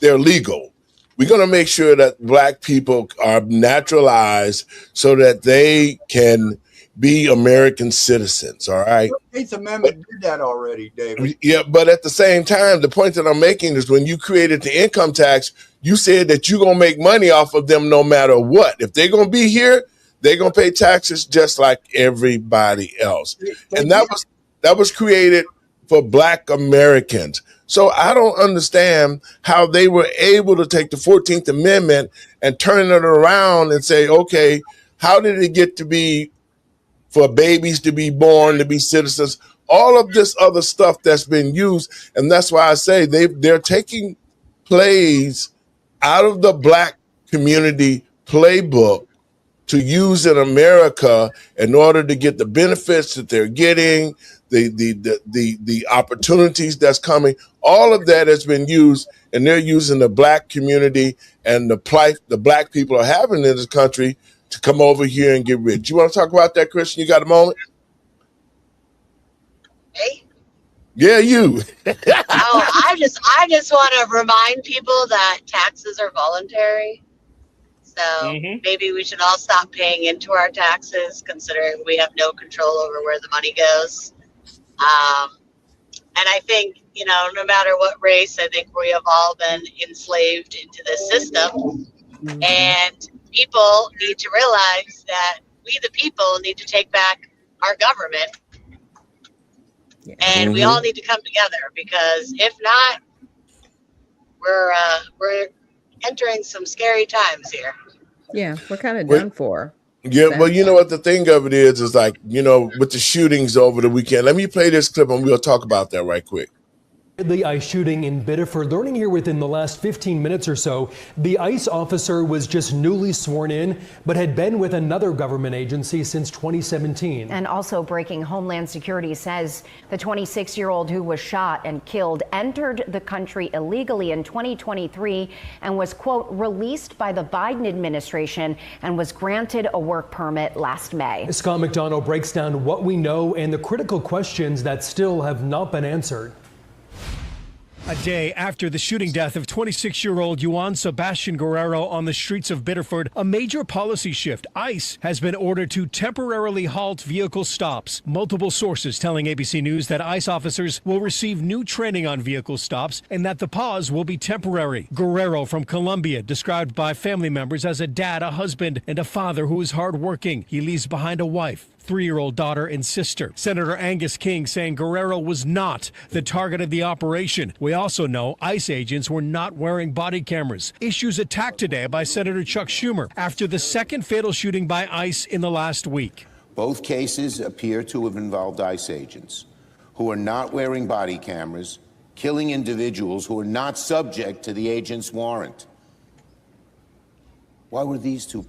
they're legal. We're going to make sure that black people are naturalized so that they can be American citizens. All right. The 8th Amendment did that already, David. Yeah, but at the same time, the point that I'm making is when you created the income tax, you said that you're going to make money off of them no matter what. If they're going to be here, they're going to pay taxes just like everybody else. And that was created for Black Americans. So I don't understand how they were able to take the 14th Amendment and turn it around and say, okay, how did it get to be for babies to be born, to be citizens, all of this other stuff that's been used. And that's why I say they're taking plays out of the Black community playbook to use in America in order to get the benefits that they're getting, the opportunities that's coming. All of that has been used, and they're using the Black community and the plight the Black people are having in this country to come over here and get rich. You want to talk about that, Christian? You got a moment? Hey? Yeah, you. I just want to remind people that taxes are voluntary. So maybe we should all stop paying into our taxes, considering we have no control over where the money goes. And I think, no matter what race, I think we have all been enslaved into this system. And people need to realize that we, the people, need to take back our government. And we all need to come together, because if not, we're entering some scary times here. Yeah, we're kind of done for. Yeah, well, you know what the thing of it is like, with the shootings over the weekend. Let me play this clip and we'll talk about that right quick. The ICE shooting in Biddeford. Learning here within the last 15 minutes or so, the ICE officer was just newly sworn in, but had been with another government agency since 2017. And also breaking, Homeland Security says the 26-year-old who was shot and killed entered the country illegally in 2023 and was, quote, released by the Biden administration and was granted a work permit last May. Scott McDonald breaks down what we know and the critical questions that still have not been answered. A day after the shooting death of 26-year-old Juan Sebastian Guerrero on the streets of Biddeford, a major policy shift. ICE has been ordered to temporarily halt vehicle stops. Multiple sources telling ABC News that ICE officers will receive new training on vehicle stops and that the pause will be temporary. Guerrero from Colombia, described by family members as a dad, a husband, and a father who is hardworking. He leaves behind a wife, 3-year-old daughter and sister. Senator Angus King saying Guerrero was not the target of the operation. We also know ICE agents were not wearing body cameras. Issues attacked today by Senator Chuck Schumer after the second fatal shooting by ICE in the last week. Both cases appear to have involved ICE agents who are not wearing body cameras, killing individuals who are not subject to the agent's warrant. Why were these two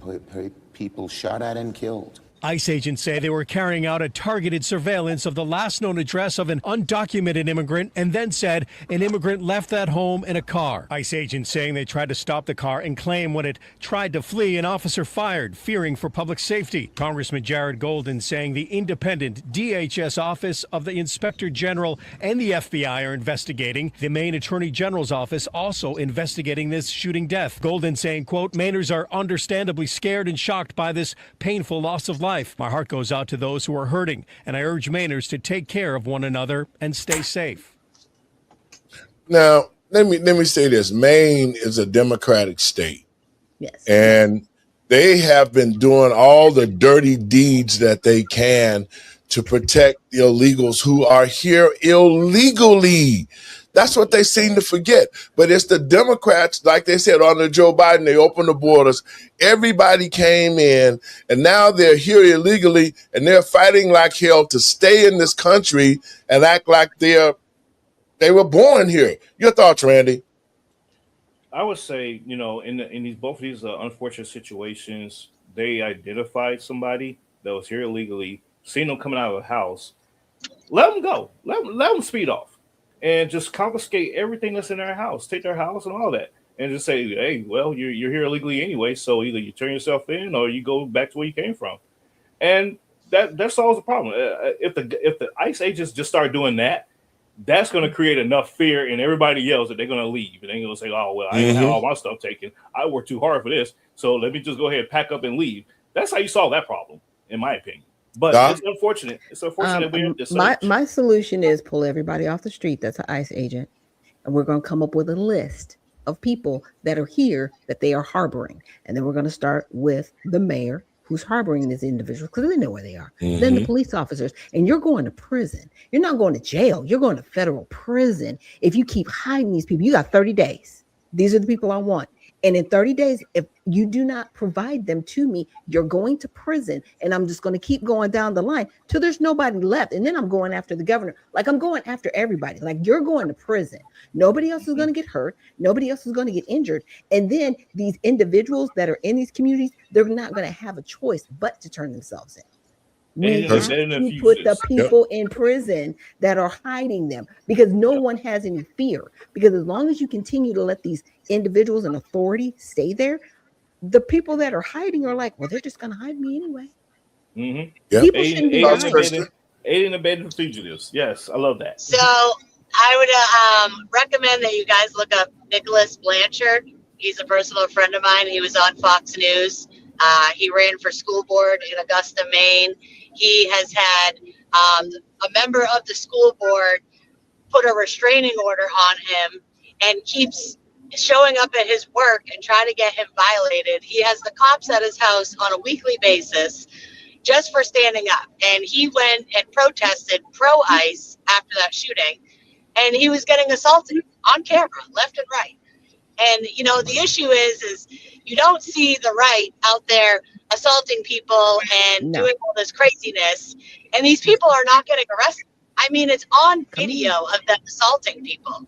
people shot at and killed? ICE agents say they were carrying out a targeted surveillance of the last known address of an undocumented immigrant and then said an immigrant left that home in a car. ICE agents saying they tried to stop the car and claim when it tried to flee, an officer fired, fearing for public safety. Congressman Jared Golden saying the independent DHS Office of the Inspector General and the FBI are investigating. The Maine Attorney General's office also investigating this shooting death. Golden saying, quote, Mainers are understandably scared and shocked by this painful loss of life. My heart goes out to those who are hurting, and I urge Mainers to take care of one another and stay safe. Now, let me say this. Maine is a Democratic state. Yes. And they have been doing all the dirty deeds that they can to protect the illegals who are here illegally. That's what they seem to forget. But it's the Democrats, like they said under Joe Biden, they opened the borders. Everybody came in, and now they're here illegally, and they're fighting like hell to stay in this country and act like they were born here. Your thoughts, Randy? I would say, in these both of these unfortunate situations, they identified somebody that was here illegally, seen them coming out of the house. Let them go. Let them speed off. And just confiscate everything that's in their house, take their house and all that, and just say, hey, well, you're here illegally anyway, so either you turn yourself in or you go back to where you came from. And that solves the problem. If the ICE agents just start doing that, that's going to create enough fear in everybody else that they're going to leave. And they're going to say, oh, well, I ain't have all my stuff taken. I worked too hard for this, so let me just go ahead and pack up and leave. That's how you solve that problem, in my opinion. But it's unfortunate. It's unfortunate we have this. My solution is pull everybody off the street that's an ICE agent, and we're going to come up with a list of people that are here that they are harboring. And then we're going to start with the mayor who's harboring these individuals because we know where they are. Then the police officers, and you're going to prison. You're not going to jail. You're going to federal prison. If you keep hiding these people, you got 30 days. These are the people I want. And in 30 days, if you do not provide them to me, you're going to prison. And I'm just going to keep going down the line till there's nobody left. And then I'm going after the governor. Like I'm going after everybody. Like you're going to prison. Nobody else is going to get hurt. Nobody else is going to get injured. And then these individuals that are in these communities, they're not going to have a choice but to turn themselves in. We have to put the people in prison that are hiding them because no one has any fear. Because as long as you continue to let these individuals and authority stay there, the people that are hiding are like, well, they're just going to hide me anyway. People shouldn't be hiding. Aiding and abetting fugitives. Yes, I love that. So I would recommend that you guys look up Nicholas Blanchard. He's a personal friend of mine. He was on Fox News. He ran for school board in Augusta, Maine. He has had a member of the school board put a restraining order on him and keeps showing up at his work and trying to get him violated. He has the cops at his house on a weekly basis just for standing up. And he went and protested pro-ICE after that shooting. And he was getting assaulted on camera, left and right. And, you know, the issue is you don't see the right out there assaulting people and doing all this craziness. And these people are not getting arrested. I mean, it's on video of them assaulting people.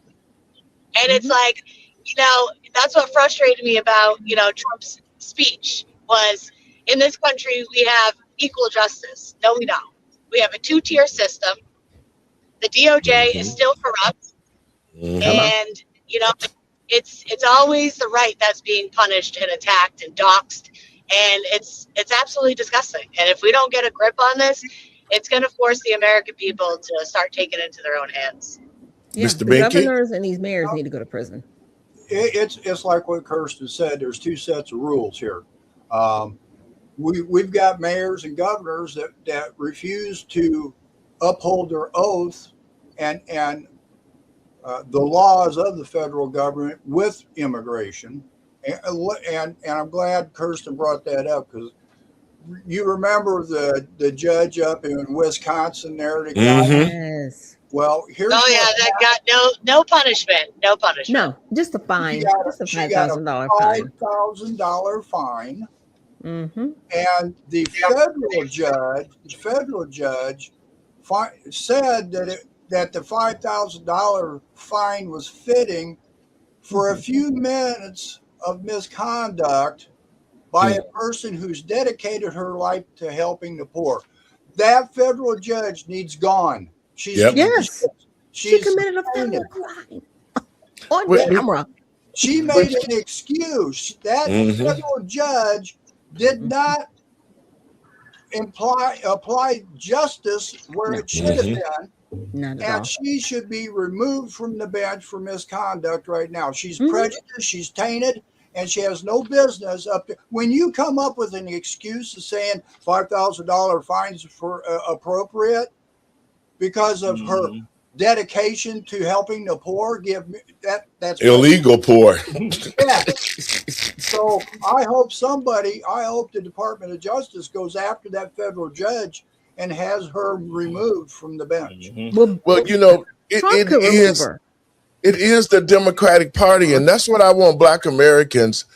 And it's like, you know, that's what frustrated me about, you know, Trump's speech was in this country, we have equal justice. No, we don't. We have a two-tier system. The DOJ is still corrupt. And, you know, it's always the right that's being punished and attacked and doxxed. And it's absolutely disgusting. And if we don't get a grip on this, it's going to force the American people to start taking it into their own hands. Yeah, Mr. the Binky? governors and these mayors need to go to prison. It's like what Kirsten said. There's two sets of rules here. We've got mayors and governors that refuse to uphold their oath and the laws of the federal government with immigration. And I'm glad Kirsten brought that up because you remember the judge up in Wisconsin there. Yes. Well, here's that got no punishment. No punishment. No, just a fine. Just a $5,000 fine. $5,000 fine. Mm-hmm. And the federal judge said that the $5,000 fine was fitting for a few minutes of misconduct by a person who's dedicated her life to helping the poor. That federal judge needs gone. She committed a federal crime on camera. She made an excuse. That federal judge did not apply justice where it should have been. And she should be removed from the bench for misconduct right now. She's prejudiced, she's tainted, and she has no business up there. When you come up with an excuse of saying $5,000 fines for appropriate because of her dedication to helping the poor, that's illegal poor. Yeah. So I hope the Department of Justice goes after that federal judge and has her removed from the bench. Well, you know, it is the Democratic Party, and that's what I want Black Americans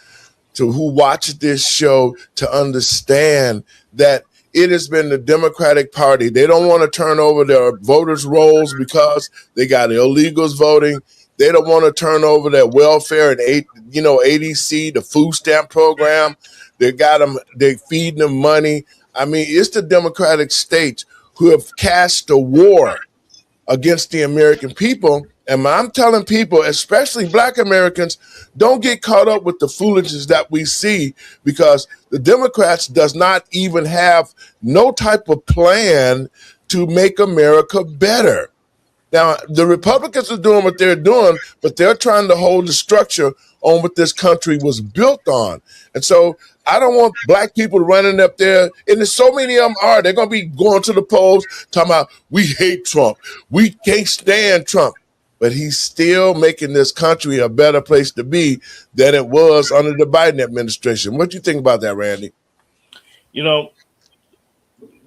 who watch this show to understand, that it has been the Democratic Party. They don't want to turn over their voters' rolls because they got illegals voting. They don't want to turn over their welfare and ADC, the food stamp program. They feeding them money. I mean, it's the Democratic states who have cast a war against the American people. And I'm telling people, especially Black Americans, don't get caught up with the foolishness that we see, because the Democrats does not even have no type of plan to make America better. Now, the Republicans are doing what they're doing, but they're trying to hold the structure on what this country was built on. And so I don't want Black people running up there, and there's so many of them are. They're going to be going to the polls talking about, we hate Trump. We can't stand Trump. but he's still making this country a better place to be than it was under the Biden administration. What do you think about that, Randy? You know,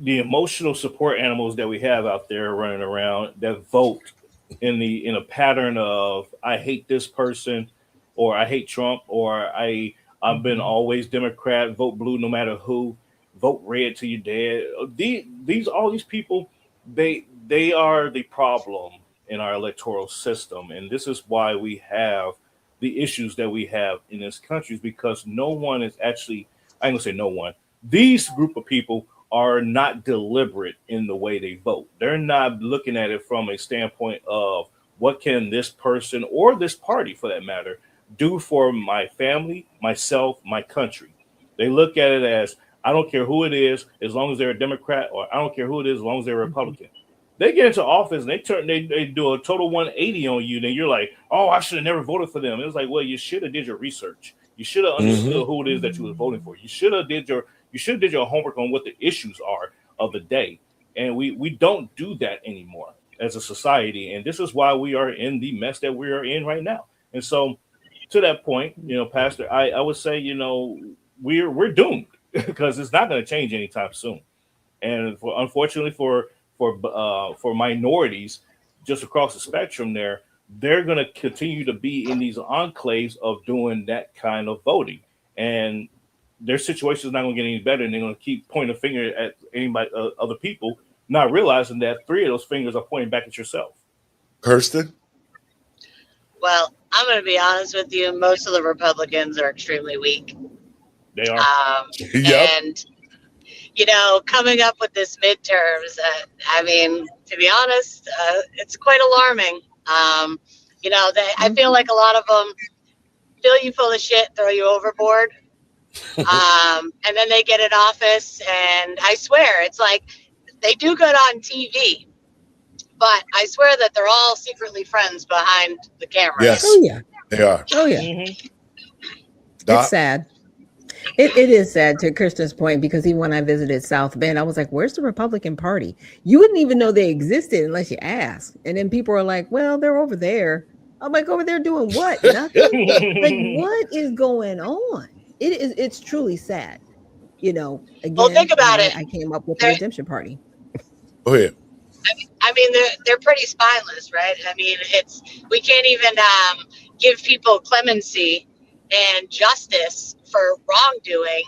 the emotional support animals that we have out there running around that vote in a pattern of I hate this person, or I hate Trump, or I've been always Democrat, vote blue no matter who, vote red till you're dead. All these people, they are the problem in our electoral system, and this is why we have the issues that we have in this country, is because no one is actually, I'm gonna say no one, these group of people are not deliberate in the way they vote. They're not looking at it from a standpoint of what can this person or this party, for that matter, do for my family, myself, my country. They look at it as, I don't care who it is, as long as they're a Democrat, or I don't care who it is, as long as they're a Republican. They get into office and they do a total 180 on you. Then you're like, oh, I should have never voted for them. It was like, well, you should have did your research. You should have understood who it is that you was voting for. You should have did your homework on what the issues are of the day. And we don't do that anymore as a society. And this is why we are in the mess that we are in right now. And so to that point, Pastor, I would say, we're doomed because it's not going to change anytime soon. And unfortunately for minorities just across the spectrum they're going to continue to be in these enclaves of doing that kind of voting. And their situation is not going to get any better, and they're going to keep pointing a finger at anybody, other people, not realizing that 3 of those fingers are pointing back at yourself. Kirsten? Well, I'm going to be honest with you. Most of the Republicans are extremely weak. They are. Yep. And, coming up with this midterms, to be honest, it's quite alarming. I feel like a lot of them fill you full of shit, throw you overboard. And then they get in office, and I swear it's like they do good on TV, but I swear that they're all secretly friends behind the camera. Yes. Oh yeah. They are. Oh yeah. It's sad. It is sad, to Kristen's point, because even when I visited South Bend, I was like, where's the Republican Party? You wouldn't even know they existed unless you asked. And then people are like, well, they're over there. I'm like, over there doing what? Nothing. Like, what is going on? It's truly sad. Again, well, think about it. I came up with the Redemption Party. Go ahead. They're pretty spineless, right? We can't even give people clemency and justice for wrongdoing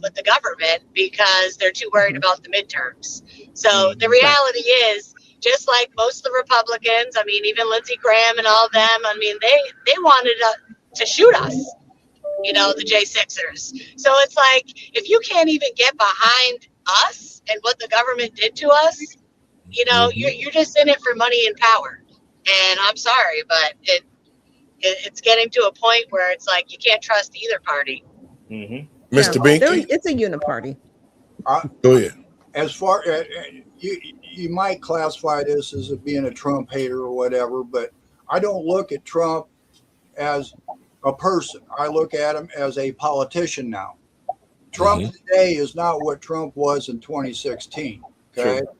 with the government because they're too worried about the midterms. So the reality is, just like most of the Republicans, even Lindsey Graham and all of them, they wanted to shoot us, the J6ers. So it's like, if you can't even get behind us and what the government did to us, you're just in it for money and power. And I'm sorry, but it's getting to a point where it's like you can't trust either party. Mm-hmm. Mr. Binky? It's a uniparty. Go ahead. As far as you might classify this as being a Trump hater or whatever, but I don't look at Trump as a person. I look at him as a politician now. Trump today is not what Trump was in 2016. Okay. Sure.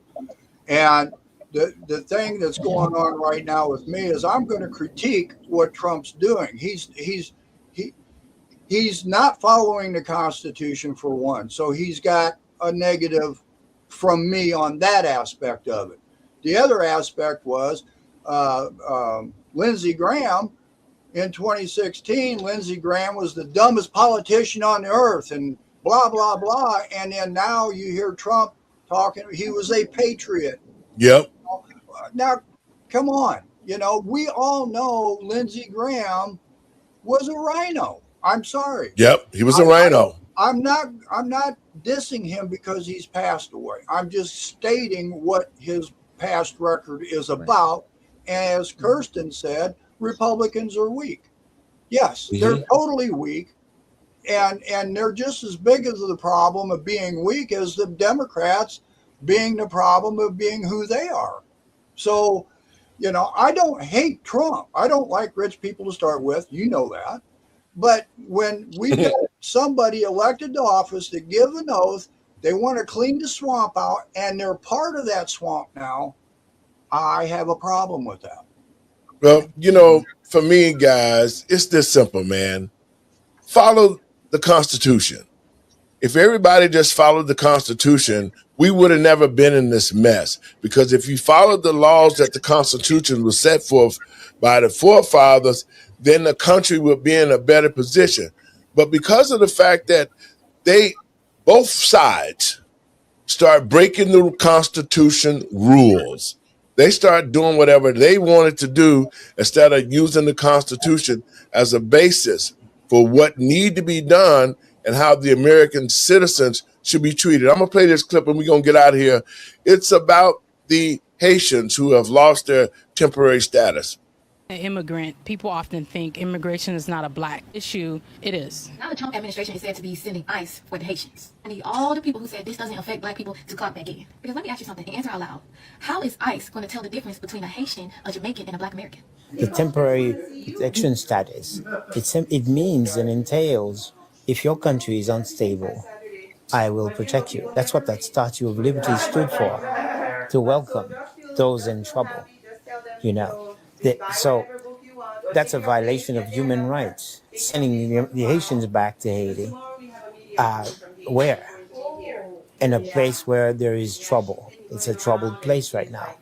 And the thing that's going on right now with me is I'm going to critique what Trump's doing. He's not following the Constitution, for one. So he's got a negative from me on that aspect of it. The other aspect was Lindsey Graham. In 2016, Lindsey Graham was the dumbest politician on the earth and blah, blah, blah. And then now you hear Trump talking. He was a patriot. Yep. Now, come on. We all know Lindsey Graham was a rhino. I'm sorry. Yep. He was a rhino. I'm not dissing him because he's passed away. I'm just stating what his past record is about. And as Kirsten said, Republicans are weak. Yes, they're totally weak. And they're just as big as the problem of being weak as the Democrats being the problem of being who they are. So, I don't hate Trump. I don't like rich people to start with. You know that. But when we get somebody elected to office to give an oath, they want to clean the swamp out, and they're part of that swamp now, I have a problem with that. Well, for me, guys, it's this simple, man. Follow the Constitution. If everybody just followed the Constitution, we would have never been in this mess. Because if you followed the laws that the Constitution was set forth by the forefathers, then the country would be in a better position. But because of the fact that both sides start breaking the Constitution rules, they start doing whatever they wanted to do instead of using the Constitution as a basis for what need to be done and how the American citizens should be treated. I'm going to play this clip and we're going to get out of here. It's about the Haitians who have lost their temporary status. An immigrant, people often think immigration is not a black issue. It is. Now the Trump administration is said to be sending ICE for the Haitians. I need all the people who said this doesn't affect black people to clock back in. Because let me ask you something and answer out loud. How is ICE going to tell the difference between a Haitian, a Jamaican, and a black American? The temporary protection status, it means and entails if your country is unstable, I will protect you. That's what that Statue of Liberty stood for, to welcome those in trouble, So that's a violation of human rights. Sending the Haitians back to Haiti, where? In a place where there is trouble. It's a troubled place right now.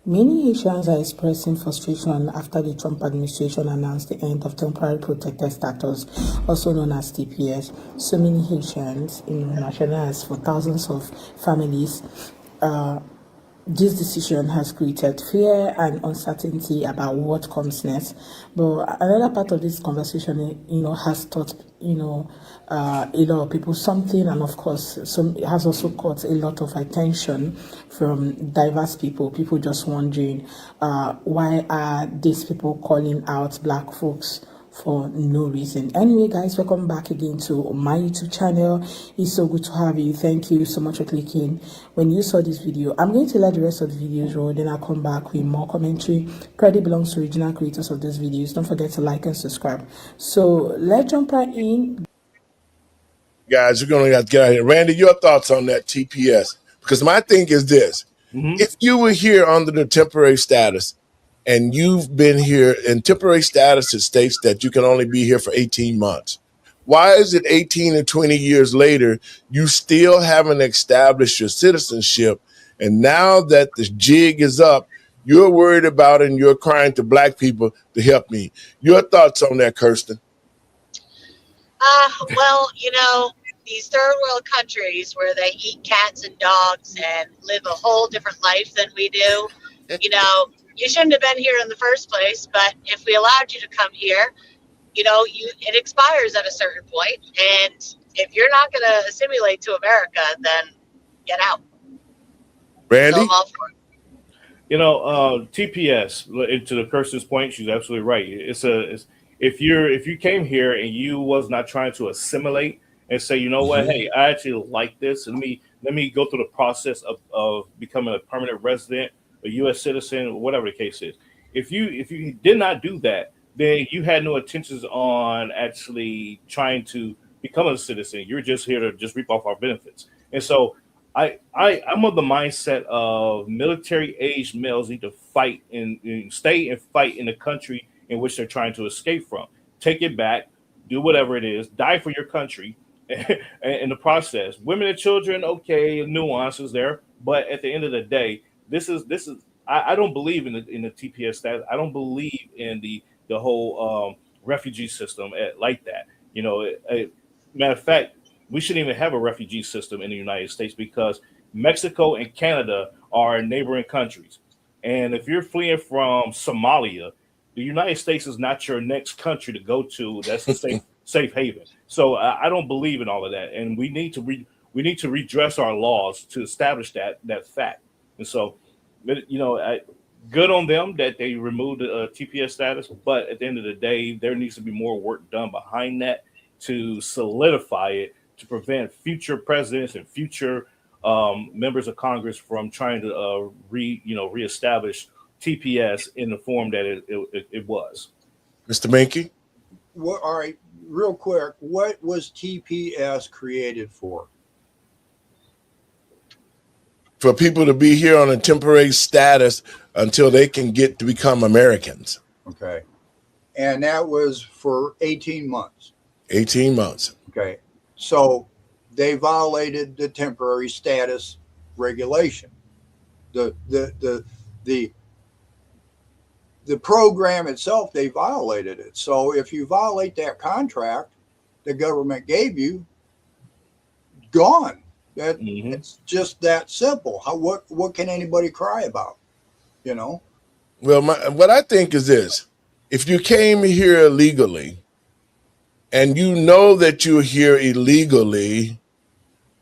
Many Haitians are expressing frustration after the Trump administration announced the end of temporary protected status, also known as TPS. So many Haitians, nationals, for thousands of families, this decision has created fear and uncertainty about what comes next. But another part of this conversation, has taught, a lot of people something, and of course, it has also caught a lot of attention from diverse people just wondering, why are these people calling out black folks for no reason. Anyway, guys, welcome back again to my YouTube channel. It's so good to have you. Thank you so much for clicking. When you saw this video, I'm going to let the rest of the videos roll, then I'll come back with more commentary. Credit belongs to original creators of these videos. Don't forget to like and subscribe. So let's jump right in. Guys, you're going to have to get out of here. Randy, your thoughts on that TPS? Because my thing is this. If you were here under the temporary status, and you've been here in temporary status, it states that you can only be here for 18 months. Why is it 18 and 20 years later, you still haven't established your citizenship? And now that the jig is up, you're worried about it and you're crying to black people to help me. Your thoughts on that, Kirsten? Well, these third world countries where they eat cats and dogs and live a whole different life than we do, you shouldn't have been here in the first place, but if we allowed you to come here, it expires at a certain point, and if you're not going to assimilate to America, then get out. Randy? So I'm all for it. TPS, to the Kirsten's point, she's absolutely right. If you came here and you was not trying to assimilate and say, you know what, hey, I actually like this, and let me go through the process of becoming a permanent resident, a U.S. citizen, whatever the case is. If you did not do that, then you had no intentions on actually trying to become a citizen. You're just here to just reap off our benefits. And so I'm of the mindset of military-aged males need to fight and stay and fight in the country in which they're trying to escape from. Take it back, do whatever it is, die for your country in the process. Women and children, okay, nuances there, but at the end of the day, This is. I don't believe in the TPS status. I don't believe in the whole refugee system like that. Matter of fact, we shouldn't even have a refugee system in the United States because Mexico and Canada are neighboring countries. And if you're fleeing from Somalia, the United States is not your next country to go to. That's a safe haven. So I don't believe in all of that. And we need to redress our laws to establish that fact. And so, good on them that they removed the TPS status. But at the end of the day, there needs to be more work done behind that to solidify it, to prevent future presidents and future members of Congress from trying to reestablish TPS in the form that it was. Mr. Minky? All right, real quick, what was TPS created for? For people to be here on a temporary status until they can get to become Americans. Okay. And that was for 18 months. 18 months. Okay. So they violated the temporary status regulation. The program itself, they violated it. So if you violate that contract the government gave you, gone. It's just that simple. What can anybody cry about? You know? Well, what I think is this. If you came here illegally and you know that you're here illegally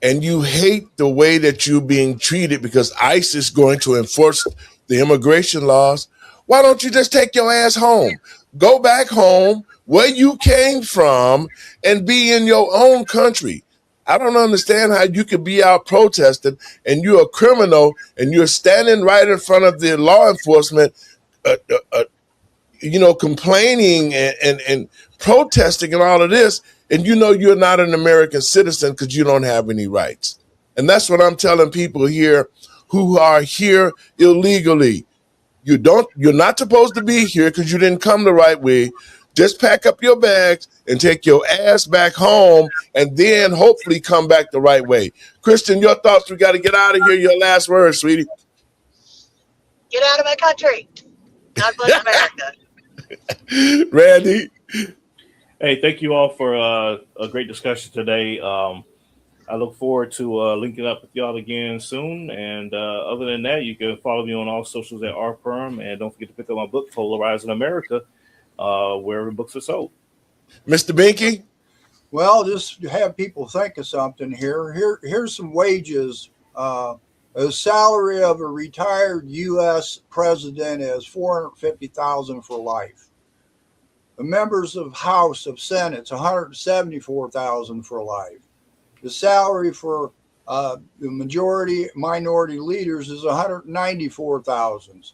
and you hate the way that you're being treated because ICE is going to enforce the immigration laws, why don't you just take your ass home? Go back home where you came from and be in your own country. I don't understand how you could be out protesting and you're a criminal and you're standing right in front of the law enforcement, complaining and protesting and all of this, and you know you're not an American citizen because you don't have any rights. And that's what I'm telling people here who are here illegally. You're not supposed to be here because you didn't come the right way. Just pack up your bags and take your ass back home and then hopefully come back the right way. Christian, your thoughts? We got to get out of here. Your last words, sweetie. Get out of my country. God bless America. Randy. Hey, thank you all for a great discussion today. I look forward to linking up with y'all again soon. And other than that, you can follow me on all socials at rperm. And don't forget to pick up my book, Polarizing America, wherever books are sold. Mr. Binky? Well, just to have people think of something here. Here's some wages. A salary of a retired U.S. president is $450,000 for life. The members of House of Senate, it's $174,000 for life. The salary for the minority leaders is $194,000.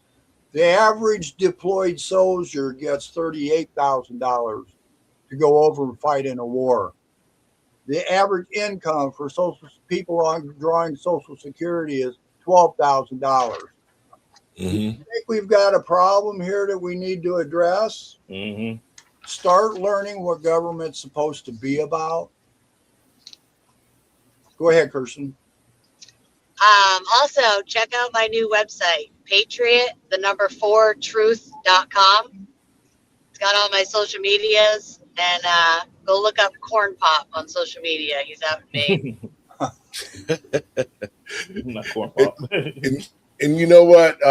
The average deployed soldier gets $38,000 to go over and fight in a war. The average income for people drawing Social Security is $12,000. I think we've got a problem here that we need to address. Start learning what government's supposed to be about. Go ahead, Kirsten. Also, check out my new website, patriot4truth.com. It's got all my social medias, and go look up Corn Pop on social media. He's out in Maine. Not Corn Pop. and you know what?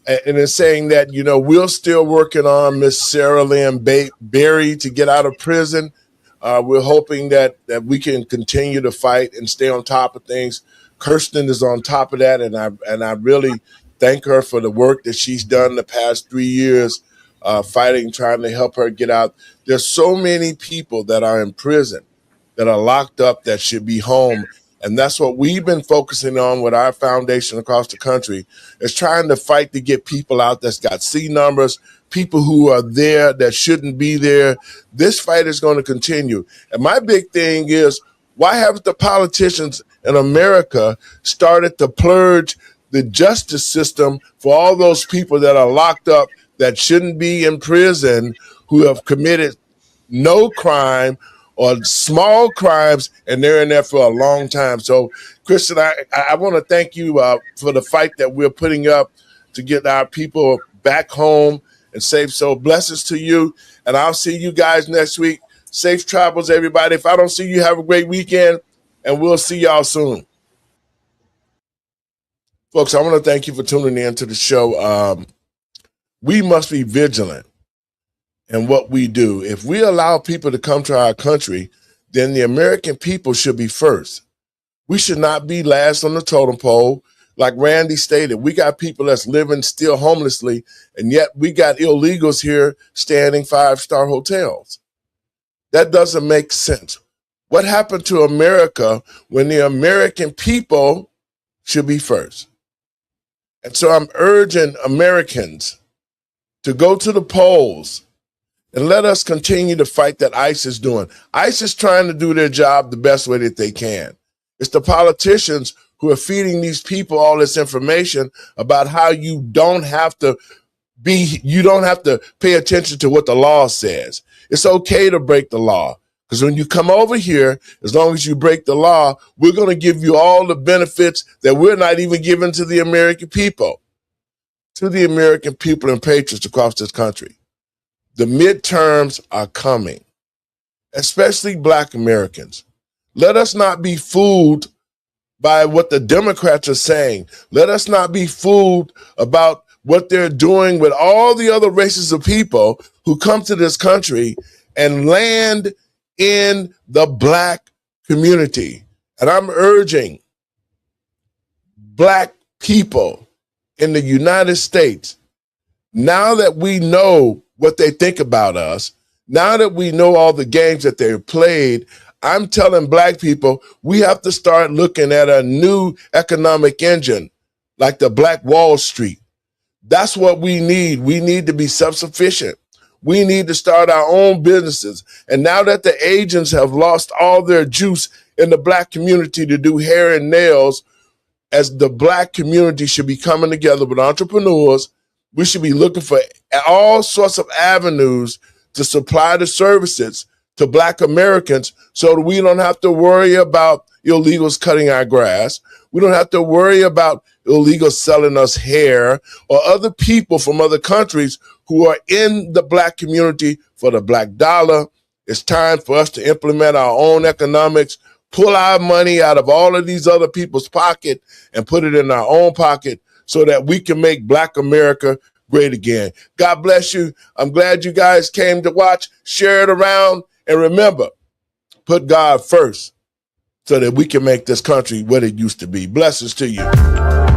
And it's saying that, we're still working on Miss Sarah Lynn Berry to get out of prison. We're hoping that we can continue to fight and stay on top of things. Kirsten is on top of that, and I really thank her for the work that she's done the past 3 years, fighting, trying to help her get out. There's so many people that are in prison, that are locked up, that should be home. And that's what we've been focusing on with our foundation across the country, is trying to fight to get people out that's got C numbers, people who are there that shouldn't be there. This fight is going to continue. And my big thing is, why haven't the politicians in America started to purge the justice system for all those people that are locked up that shouldn't be in prison, who have committed no crime or small crimes, and they're in there for a long time? So, Kristen, I want to thank you for the fight that we're putting up to get our people back home and safe. So blessings to you, and I'll see you guys next week. Safe travels, everybody. If I don't see you, have a great weekend, and we'll see y'all soon. Folks, I want to thank you for tuning in to the show. We must be vigilant in what we do. If we allow people to come to our country, then the American people should be first. We should not be last on the totem pole. Like Randy stated, we got people that's living still homelessly, and yet we got illegals here staying in 5-star hotels. That doesn't make sense. What happened to America when the American people should be first? And so I'm urging Americans to go to the polls and let us continue to fight that ICE is doing. ICE is trying to do their job the best way that they can. It's the politicians who are feeding these people all this information about how you don't have to pay attention to what the law says. It's okay to break the law. Because when you come over here, as long as you break the law, we're going to give you all the benefits that we're not even giving to the American people. To the American people and patriots across this country. The midterms are coming, especially Black Americans. Let us not be fooled by what the Democrats are saying. Let us not be fooled about what they're doing with all the other races of people who come to this country and land in the Black community. And I'm urging Black people in the United States, now that we know what they think about us, now that we know all the games that they've played, I'm telling Black people, we have to start looking at a new economic engine, like the Black Wall Street. That's what we need. We need to be self-sufficient. We need to start our own businesses. And now that the agents have lost all their juice in the Black community to do hair and nails, as the Black community should be coming together with entrepreneurs, we should be looking for all sorts of avenues to supply the services to Black Americans so that we don't have to worry about illegals cutting our grass. We don't have to worry about illegals selling us hair or other people from other countries who are in the Black community for the Black dollar. It's time for us to implement our own economics, pull our money out of all of these other people's pocket and put it in our own pocket so that we can make Black America great again. God bless you. I'm glad you guys came to watch. Share it around. And remember, put God first so that we can make this country what it used to be. Blessings to you.